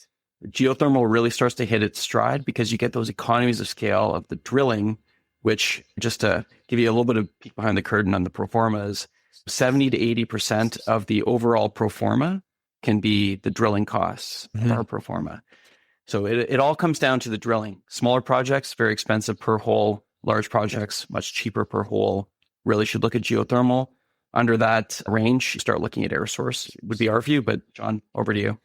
Geothermal really starts to hit its stride because you get those economies of scale of the drilling, which, just to give you a little bit of peek behind the curtain on the pro formas, 70 to 80% of the overall pro forma can be the drilling costs of our pro forma. So it all comes down to the drilling. Smaller projects, very expensive per hole. Large projects, much cheaper per hole. Really should look at geothermal. Under that range, you start looking at air source, would be our view. But John, over to you.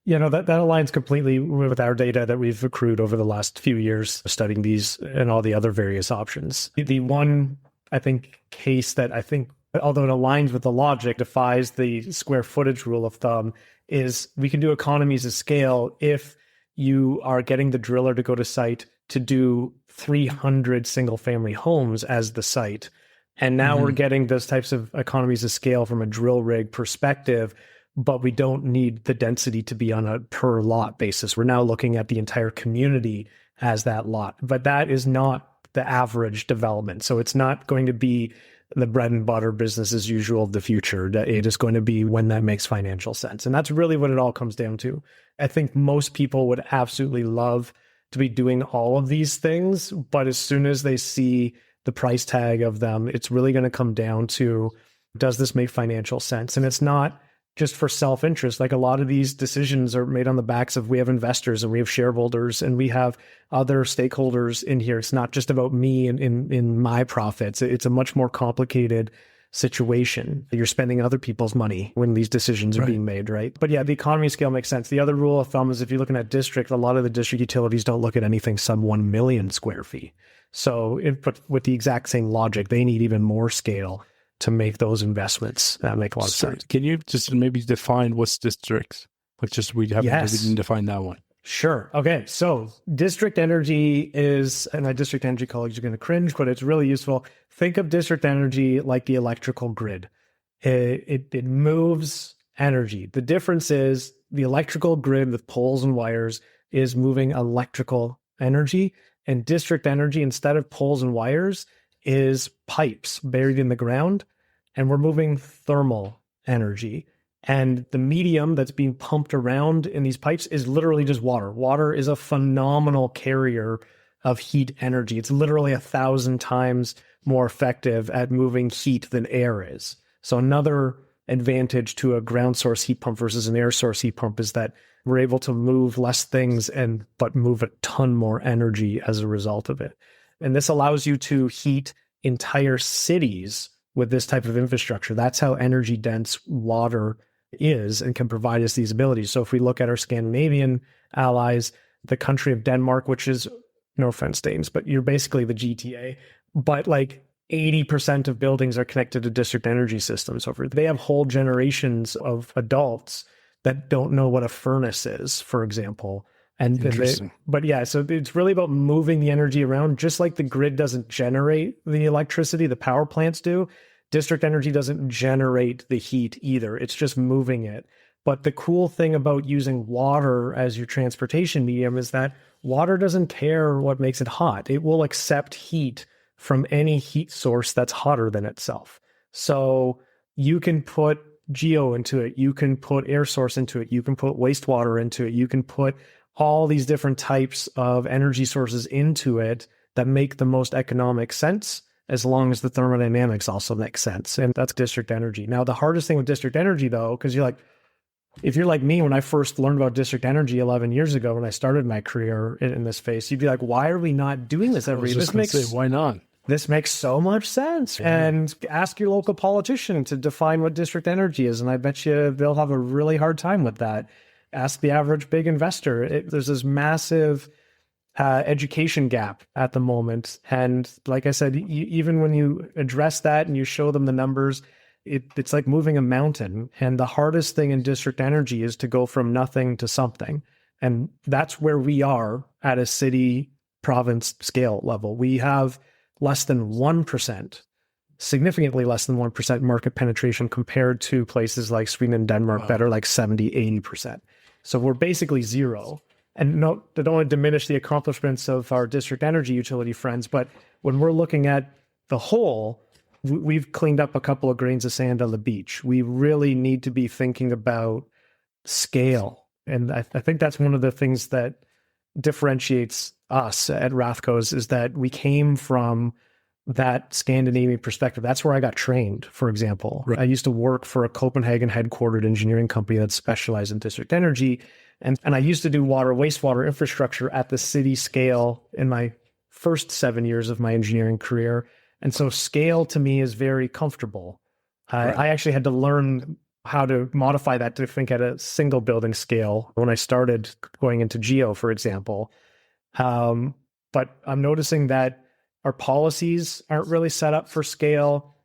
That aligns completely with our data that we've accrued over the last few years studying these and all the other various options. The one, I think, case that I think, although it aligns with the logic, defies the square footage rule of thumb, is we can do economies of scale if you are getting the driller to go to site to do 300 single family homes as the site. And now we're getting those types of economies of scale from a drill rig perspective, but we don't need the density to be on a per lot basis. We're now looking at the entire community as that lot, but that is not the average development. So it's not going to be the bread and butter business as usual of the future. It is going to be when that makes financial sense. And that's really what it all comes down to. I think most people would absolutely love to be doing all of these things, but as soon as they see the price tag of them, it's really going to come down to, does this make financial sense? And it's not just for self-interest. Like, a lot of these decisions are made on the backs of, we have investors and we have shareholders and we have other stakeholders in here. It's not just about me and in my profits. It's a much more complicated situation. You're spending other people's money when these decisions are being made, right? But yeah, the economy scale makes sense. The other rule of thumb is, if you're looking at district, a lot of the district utilities don't look at anything sub 1 million square feet. So but with the exact same logic, they need even more scale to make those investments. That make a lot of sense. Can you just maybe define what's districts? Like, just we didn't define that one. Sure. Okay. So district energy is, and my district energy colleagues are going to cringe, but it's really useful. Think of district energy like the electrical grid. It moves energy. The difference is the electrical grid with poles and wires is moving electrical energy, and district energy, instead of poles and wires, is pipes buried in the ground, and we're moving thermal energy. And the medium that's being pumped around in these pipes is literally just water. Water is a phenomenal carrier of heat energy. It's literally 1,000 times more effective at moving heat than air is. So another advantage to a ground source heat pump versus an air source heat pump is that we're able to move less things but move a ton more energy as a result of it. And this allows you to heat entire cities with this type of infrastructure. That's how energy dense water is and can provide us these abilities. So if we look at our Scandinavian allies, the country of Denmark, which is, no offense, Danes, but you're basically the GTA, but like 80% of buildings are connected to district energy systems over. They have whole generations of adults that don't know what a furnace is, for example. But yeah, so it's really about moving the energy around. Just like the grid doesn't generate the electricity, the power plants do, district energy doesn't generate the heat either. It's just moving it. But the cool thing about using water as your transportation medium is that water doesn't care what makes it hot. It will accept heat from any heat source that's hotter than itself. So you can put geo into it, you can put air source into it, you can put wastewater into it, you can put all these different types of energy sources into it that make the most economic sense, as long as the thermodynamics also make sense. And that's district energy. Now, the hardest thing with district energy, though, because you're like, If you're like me, when I first learned about district energy 11 years ago, when I started my career in this space, you'd be like, why are we not doing this every year? Why not? This makes so much sense. Yeah. And ask your local politician to define what district energy is. And I bet you they'll have a really hard time with that. Ask the average big investor. There's this massive education gap at the moment. And like I said, even when you address that and you show them the numbers, it's like moving a mountain. And the hardest thing in district energy is to go from nothing to something. And that's where we are at a city, province scale level. We have less than 1%, significantly less than 1% market penetration compared to places like Sweden and Denmark that are like 70, 80%. So we're basically zero. And no, I don't want to diminish the accomplishments of our district energy utility friends, but when we're looking at the whole, we've cleaned up a couple of grains of sand on the beach. We really need to be thinking about scale. And I think that's one of the things that differentiates us at Rothco is that we came from that Scandinavian perspective. That's where I got trained, for example. Right. I used to work for a Copenhagen headquartered engineering company that specialized in district energy. And I used to do water, wastewater infrastructure at the city scale in my first 7 years of my engineering career. And so scale to me is very comfortable. Right. I actually had to learn how to modify that to think at a single building scale when I started going into geo, for example. But I'm noticing that our policies aren't really set up for scale,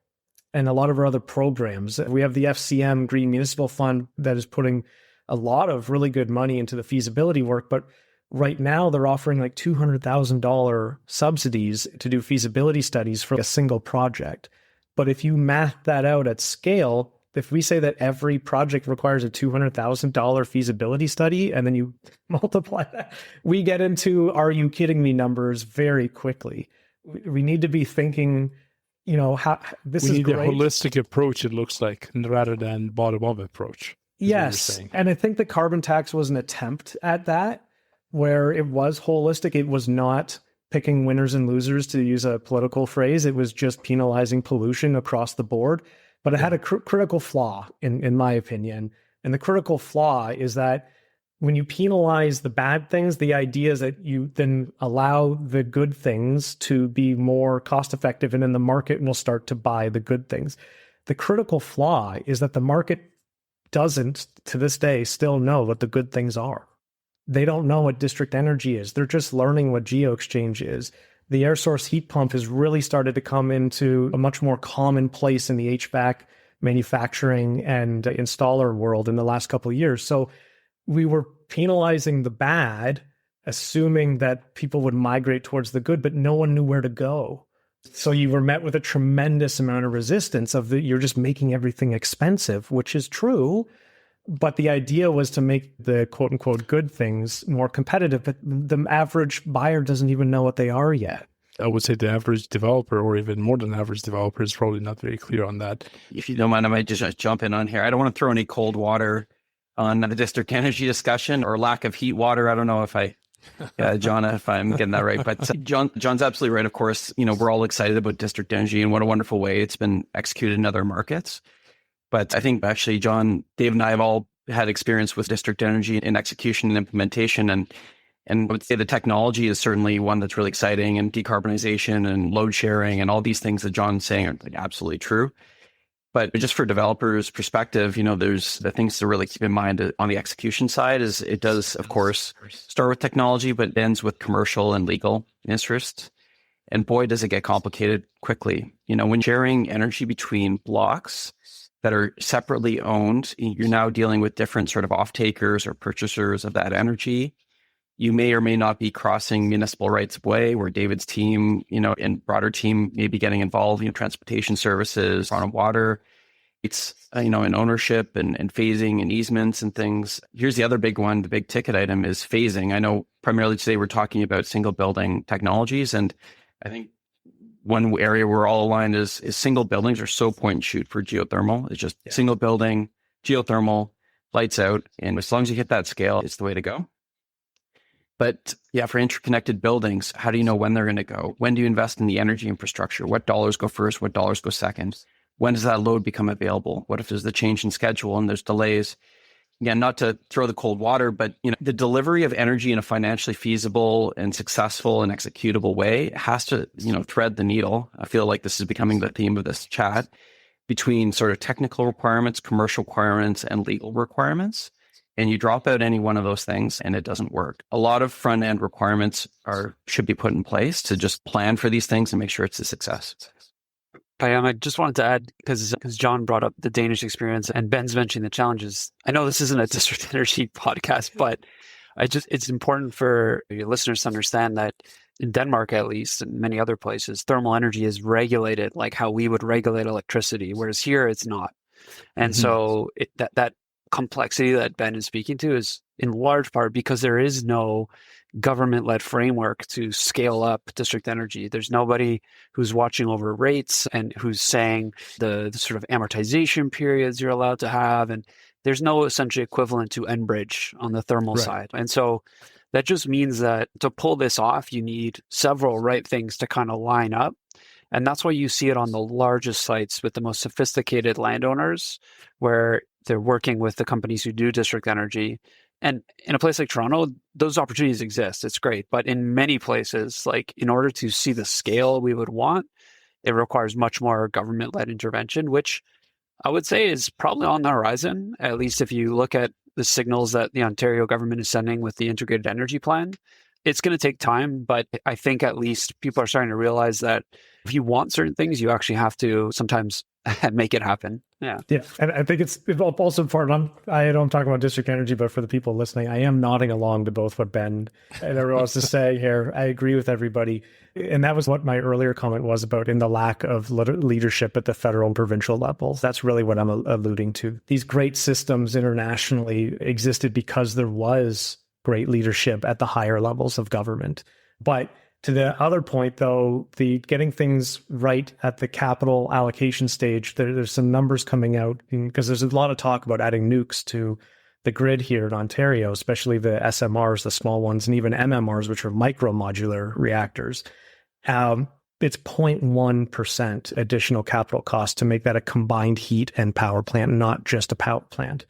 and a lot of our other programs. We have the FCM Green Municipal Fund that is putting a lot of really good money into the feasibility work, but right now they're offering like $200,000 subsidies to do feasibility studies for a single project. But if you math that out at scale, if we say that every project requires a $200,000 feasibility study, and then you multiply that, we get into "are you kidding me" numbers very quickly. We need to be thinking, how this is great. We need a holistic approach, it looks like, rather than bottom-up approach. Yes, and I think the carbon tax was an attempt at that, where it was holistic. It was not picking winners and losers, to use a political phrase. It was just penalizing pollution across the board. But it had a critical flaw, in my opinion. And the critical flaw is that when you penalize the bad things, the idea is that you then allow the good things to be more cost effective, and then the market will start to buy the good things. The critical flaw is that the market doesn't, to this day, still know what the good things are. They don't know what district energy is. They're just learning what geo-exchange is. The air source heat pump has really started to come into a much more common place in the HVAC manufacturing and installer world in the last couple of years. So we were penalizing the bad, assuming that people would migrate towards the good, but no one knew where to go. So you were met with a tremendous amount of resistance you're just making everything expensive, which is true. But the idea was to make the quote unquote good things more competitive, but the average buyer doesn't even know what they are yet. I would say the average developer, or even more than average developer, is probably not very clear on that. If you don't mind, I might just jump in on here. I don't want to throw any cold water on the district energy discussion or lack of heat water. I don't know if John, if I'm getting that right. But John's absolutely right. Of course, we're all excited about district energy and what a wonderful way it's been executed in other markets. But I think actually, John, Dave and I have all had experience with district energy in execution and implementation. And I would say the technology is certainly one that's really exciting, and decarbonization and load sharing and all these things that John's saying are absolutely true. But just for developers' perspective, there's the things to really keep in mind on the execution side is it does, of course, start with technology, but it ends with commercial and legal interests. And boy, does it get complicated quickly. When sharing energy between blocks that are separately owned, you're now dealing with different sort of off-takers or purchasers of that energy. You may or may not be crossing municipal rights of way, where David's team, and broader team may be getting involved, transportation services, on water. It's, in ownership and phasing and easements and things. Here's the other big one, the big ticket item is phasing. I know primarily today we're talking about single building technologies. And I think one area we're all aligned is single buildings are so point and shoot for geothermal. It's just single building, geothermal, lights out. And as long as you hit that scale, it's the way to go. But for interconnected buildings, how do you know when they're going to go? When do you invest in the energy infrastructure? What dollars go first? What dollars go second? When does that load become available? What if there's the change in schedule and there's delays? again, not to throw the cold water, but the delivery of energy in a financially feasible and successful and executable way has to, thread the needle. I feel like this is becoming the theme of this chat between sort of technical requirements, commercial requirements, and legal requirements. And you drop out any one of those things and it doesn't work. A lot of front end requirements should be put in place to just plan for these things and make sure it's a success. I just wanted to add, because John brought up the Danish experience and Ben's mentioning the challenges. I know this isn't a district energy podcast, but it's important for your listeners to understand that in Denmark, at least, and many other places, thermal energy is regulated like how we would regulate electricity, whereas here it's not. And so that complexity that Ben is speaking to is in large part because there is no government-led framework to scale up district energy. There's nobody who's watching over rates and who's saying the sort of amortization periods you're allowed to have. And there's no essentially equivalent to Enbridge on the thermal side. And so that just means that to pull this off, you need several right things to kind of line up. And that's why you see it on the largest sites with the most sophisticated landowners, where they're working with the companies who do district energy. And in a place like Toronto, those opportunities exist. It's great. But in many places, like in order to see the scale we would want, it requires much more government-led intervention, which I would say is probably on the horizon, at least if you look at the signals that the Ontario government is sending with the integrated energy plan. It's going to take time, but I think at least people are starting to realize that if you want certain things, you actually have to sometimes make it happen. Yeah. And I think it's also important. I know I'm talking about district energy, but for the people listening, I am nodding along to both what Ben and everyone else is saying here. I agree with everybody. And that was what my earlier comment was about in the lack of leadership at the federal and provincial levels. That's really what I'm alluding to. These great systems internationally existed because there was great leadership at the higher levels of government. But to the other point, though, the getting things right at the capital allocation stage, there's some numbers coming out because there's a lot of talk about adding nukes to the grid here in Ontario, especially the SMRs, the small ones, and even MMRs, which are micro modular reactors. It's 0.1% additional capital cost to make that a combined heat and power plant, not just a power plant.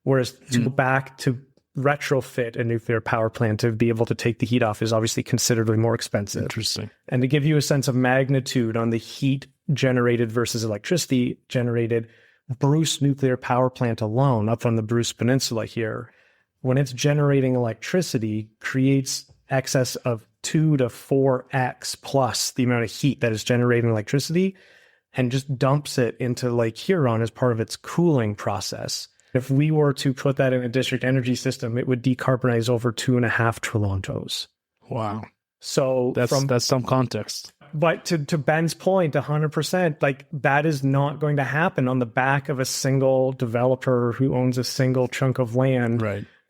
Whereas to go back to retrofit a nuclear power plant to be able to take the heat off is obviously considerably more expensive. Interesting. And to give you a sense of magnitude on the heat generated versus electricity generated, Bruce nuclear power plant alone up on the Bruce Peninsula here, when it's generating electricity, creates excess of 2 to 4x plus the amount of heat that is generating electricity and just dumps it into Lake Huron as part of its cooling process. If we were to put that in a district energy system, it would decarbonize over 2.5 trillion. Wow. So that's some context. But to Ben's point, 100%, like that is not going to happen on the back of a single developer who owns a single chunk of land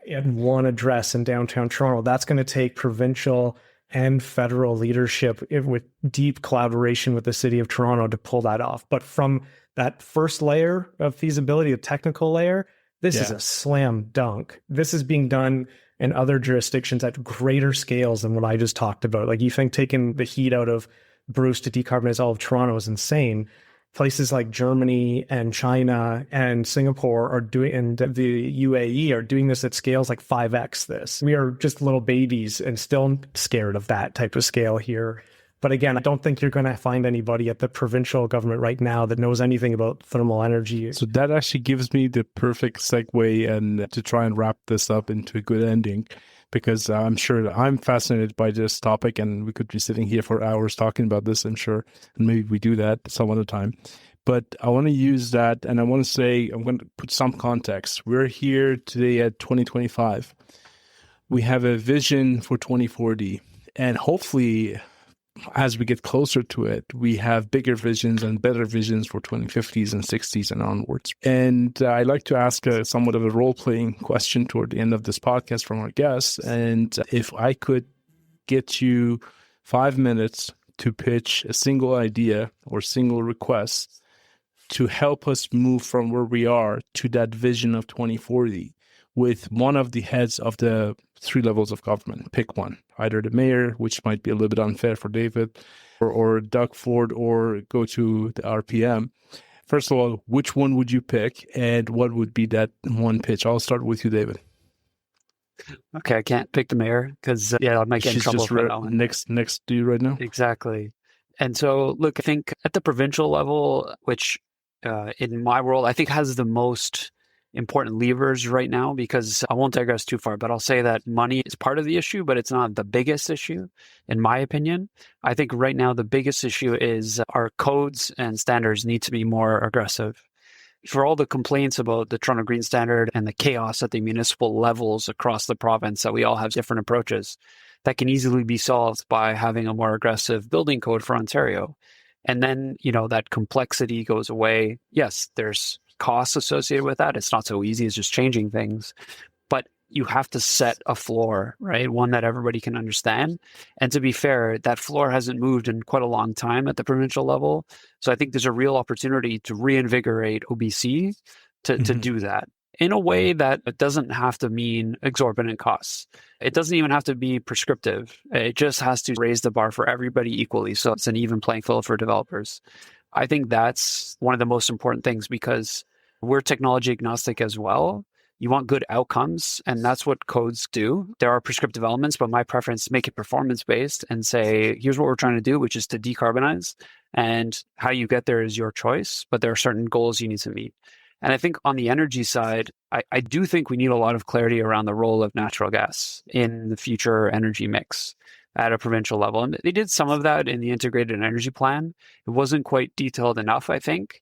in one address in downtown Toronto. That's going to take provincial and federal leadership with deep collaboration with the city of Toronto to pull that off. But from that first layer of feasibility, a technical layer, this is a slam dunk. This is being done in other jurisdictions at greater scales than what I just talked about. Like you think taking the heat out of Bruce to decarbonize all of Toronto is insane. Places like Germany and China and Singapore are doing, and the UAE are doing this at scales like 5x this. We are just little babies and still scared of that type of scale here. But again, I don't think you're going to find anybody at the provincial government right now that knows anything about thermal energy. So that actually gives me the perfect segue and to try and wrap this up into a good ending, because I'm sure that I'm fascinated by this topic and we could be sitting here for hours talking about this, I'm sure. And maybe we do that some other time. But I want to use that and I want to say, I'm going to put some context. We're here today at 2025. We have a vision for 2040 and hopefully as we get closer to it, we have bigger visions and better visions for 2050s and 60s and onwards. And I like to ask somewhat of a role-playing question toward the end of this podcast from our guests. And if I could get you 5 minutes to pitch a single idea or single request to help us move from where we are to that vision of 2040 with one of the heads of the 3 levels of government. Pick one, either the mayor, which might be a little bit unfair for David, or Doug Ford, or go to the RPM. First of all, which one would you pick and what would be that one pitch? I'll start with you, David. Okay, I can't pick the mayor because, I might get in She's trouble just for that one. next to you right now. Exactly. And so, look, I think at the provincial level, which in my world, I think has the most important levers right now, because I won't digress too far, but I'll say that money is part of the issue, but it's not the biggest issue, in my opinion. I think right now the biggest issue is our codes and standards need to be more aggressive. For all the complaints about the Toronto Green Standard and the chaos at the municipal levels across the province, that we all have different approaches, that can easily be solved by having a more aggressive building code for Ontario. And then, that complexity goes away. Yes, there's costs associated with that. It's not so easy as just changing things, but you have to set a floor, right? One that everybody can understand. And to be fair, that floor hasn't moved in quite a long time at the provincial level. So I think there's a real opportunity to reinvigorate OBC to do that in a way that it doesn't have to mean exorbitant costs. It doesn't even have to be prescriptive. It just has to raise the bar for everybody equally. So it's an even playing field for developers. I think that's one of the most important things, because we're technology agnostic as well. You want good outcomes, and that's what codes do. There are prescriptive elements, but my preference is make it performance-based and say, here's what we're trying to do, which is to decarbonize, and how you get there is your choice, but there are certain goals you need to meet. And I think on the energy side, I do think we need a lot of clarity around the role of natural gas in the future energy mix at a provincial level. And they did some of that in the integrated energy plan. It wasn't quite detailed enough, I think.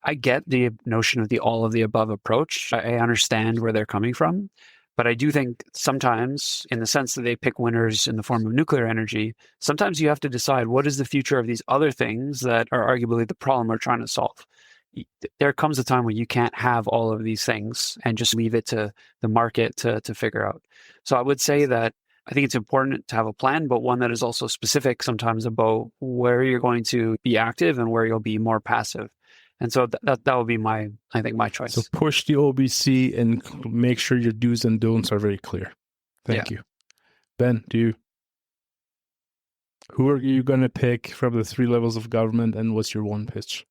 I get the notion of the all of the above approach. I understand where they're coming from. But I do think sometimes, in the sense that they pick winners in the form of nuclear energy, sometimes you have to decide what is the future of these other things that are arguably the problem we're trying to solve. There comes a time when you can't have all of these things and just leave it to the market to figure out. So I would say that I think it's important to have a plan, but one that is also specific sometimes about where you're going to be active and where you'll be more passive. And so that would be my choice. So push the OBC and make sure your do's and don'ts are very clear. Thank you. Ben, who are you going to pick from the three levels of government, and what's your one pitch?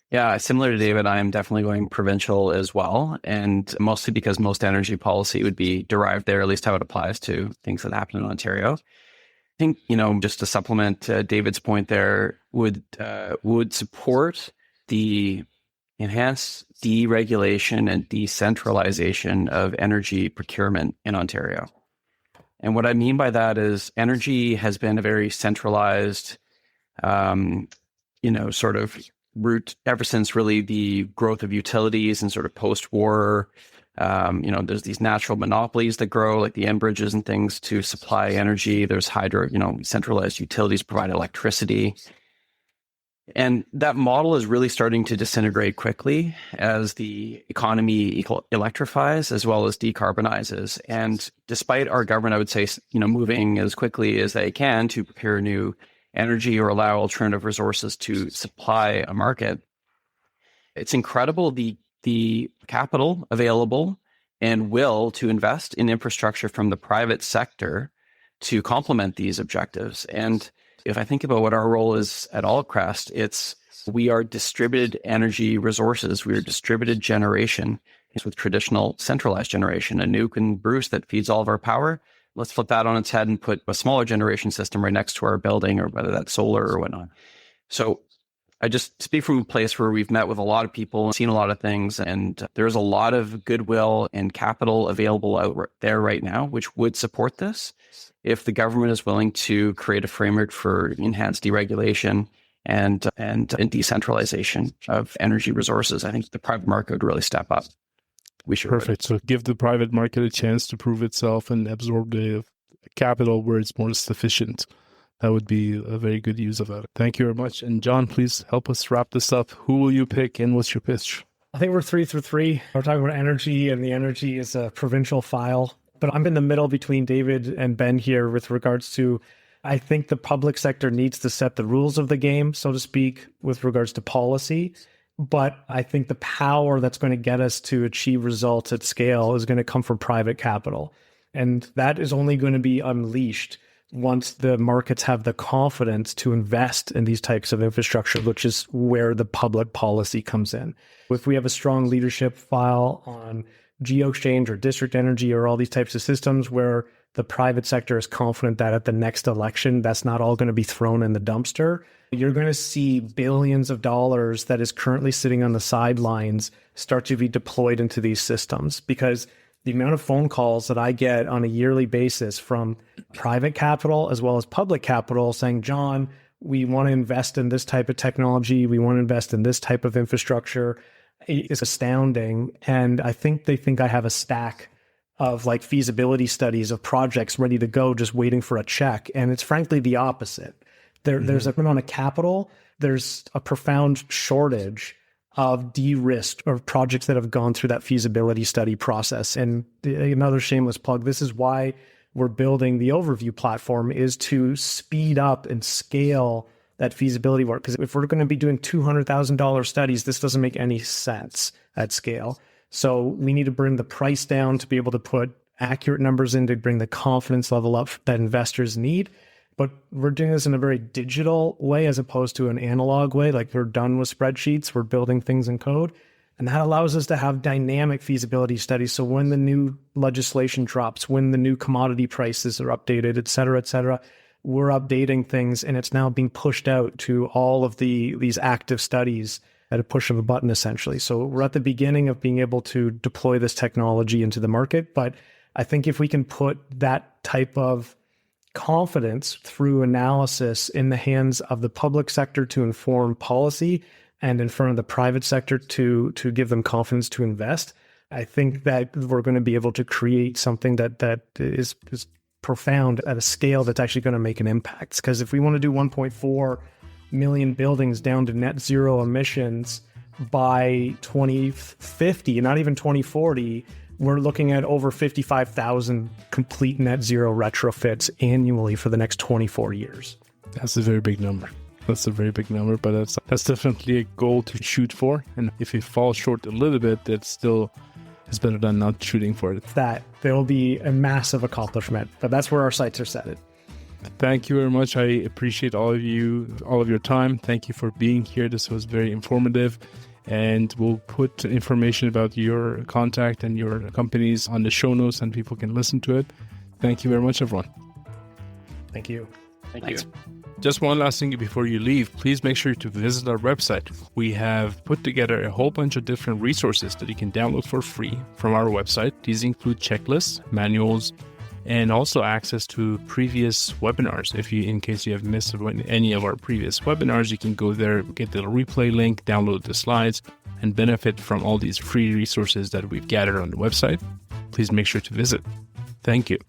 Yeah, similar to David, I am definitely going provincial as well, and mostly because most energy policy would be derived there, at least how it applies to things that happen in Ontario. I think, just to supplement David's point there, would support the enhanced deregulation and decentralization of energy procurement in Ontario. And what I mean by that is energy has been a very centralized, sort of route ever since really the growth of utilities and sort of post-war. There's these natural monopolies that grow, like the Enbridges and things, to supply energy. There's hydro, centralized utilities provide electricity. And that model is really starting to disintegrate quickly as the economy electrifies as well as decarbonizes. And despite our government, I would say, moving as quickly as they can to procure new energy or allow alternative resources to supply a market, it's incredible the capital available and will to invest in infrastructure from the private sector to complement these objectives. And if I think about what our role is at Crest, we are distributed energy resources. We are distributed generation. It's with traditional centralized generation, a nuke and Bruce that feeds all of our power. Let's flip that on its head and put a smaller generation system right next to our building, or whether that's solar or whatnot. So I just speak from a place where we've met with a lot of people and seen a lot of things, and there's a lot of goodwill and capital available out there right now, which would support this if the government is willing to create a framework for enhanced deregulation and decentralization of energy resources. I think the private market would really step up. We should. Perfect. So give the private market a chance to prove itself and absorb the capital where it's more sufficient. That would be a very good use of that. Thank you very much. And John, please help us wrap this up. Who will you pick and what's your pitch? I think we're 3 for 3. We're talking about energy, and the energy is a provincial file. But I'm in the middle between David and Ben here with regards to, I think the public sector needs to set the rules of the game, so to speak, with regards to policy. But I think the power that's going to get us to achieve results at scale is going to come from private capital. And that is only going to be unleashed once the markets have the confidence to invest in these types of infrastructure, which is where the public policy comes in. If we have a strong leadership file on GeoExchange or district energy or all these types of systems where the private sector is confident that at the next election, that's not all going to be thrown in the dumpster, you're going to see billions of dollars that is currently sitting on the sidelines start to be deployed into these systems. Because the amount of phone calls that I get on a yearly basis from private capital as well as public capital saying, John, we want to invest in this type of technology, we want to invest in this type of infrastructure, is astounding. And I think they think I have a stack of like feasibility studies of projects ready to go, just waiting for a check. And it's frankly the opposite. There's an amount of capital, there's a profound shortage of de-risked or projects that have gone through that feasibility study process. And another shameless plug, this is why we're building the overview platform, is to speed up and scale that feasibility work. Because if we're going to be doing $200,000 studies, this doesn't make any sense at scale. So we need to bring the price down to be able to put accurate numbers in to bring the confidence level up that investors need. But we're doing this in a very digital way as opposed to an analog way. Like we're done with spreadsheets, we're building things in code. And that allows us to have dynamic feasibility studies. So when the new legislation drops, when the new commodity prices are updated, et cetera, we're updating things and it's now being pushed out to all of these active studies at a push of a button, essentially. So we're at the beginning of being able to deploy this technology into the market. But I think if we can put that type of confidence through analysis in the hands of the public sector to inform policy and in front of the private sector to give them confidence to invest, I think that we're going to be able to create something that is profound at a scale that's actually going to make an impact. Because if we want to do 1.4 million buildings down to net zero emissions by 2050, not even 2040, we're looking at over 55,000 complete net zero retrofits annually for the next 24 years. That's a very big number. That's a very big number, but that's definitely a goal to shoot for. And if it falls short a little bit, that still is better than not shooting for it. That will be a massive accomplishment, but that's where our sights are set. Thank you very much. I appreciate all of your time. Thank you for being here. This was very informative. And we'll put information about your contact and your companies on the show notes and people can listen to it. Thank you very much, everyone. Thank you. Thanks. Just one last thing before you leave, please make sure to visit our website. We have put together a whole bunch of different resources that you can download for free from our website. These include checklists, manuals, and also access to previous webinars. In case you have missed any of our previous webinars, you can go there, get the replay link, download the slides, and benefit from all these free resources that we've gathered on the website. Please make sure to visit. Thank you.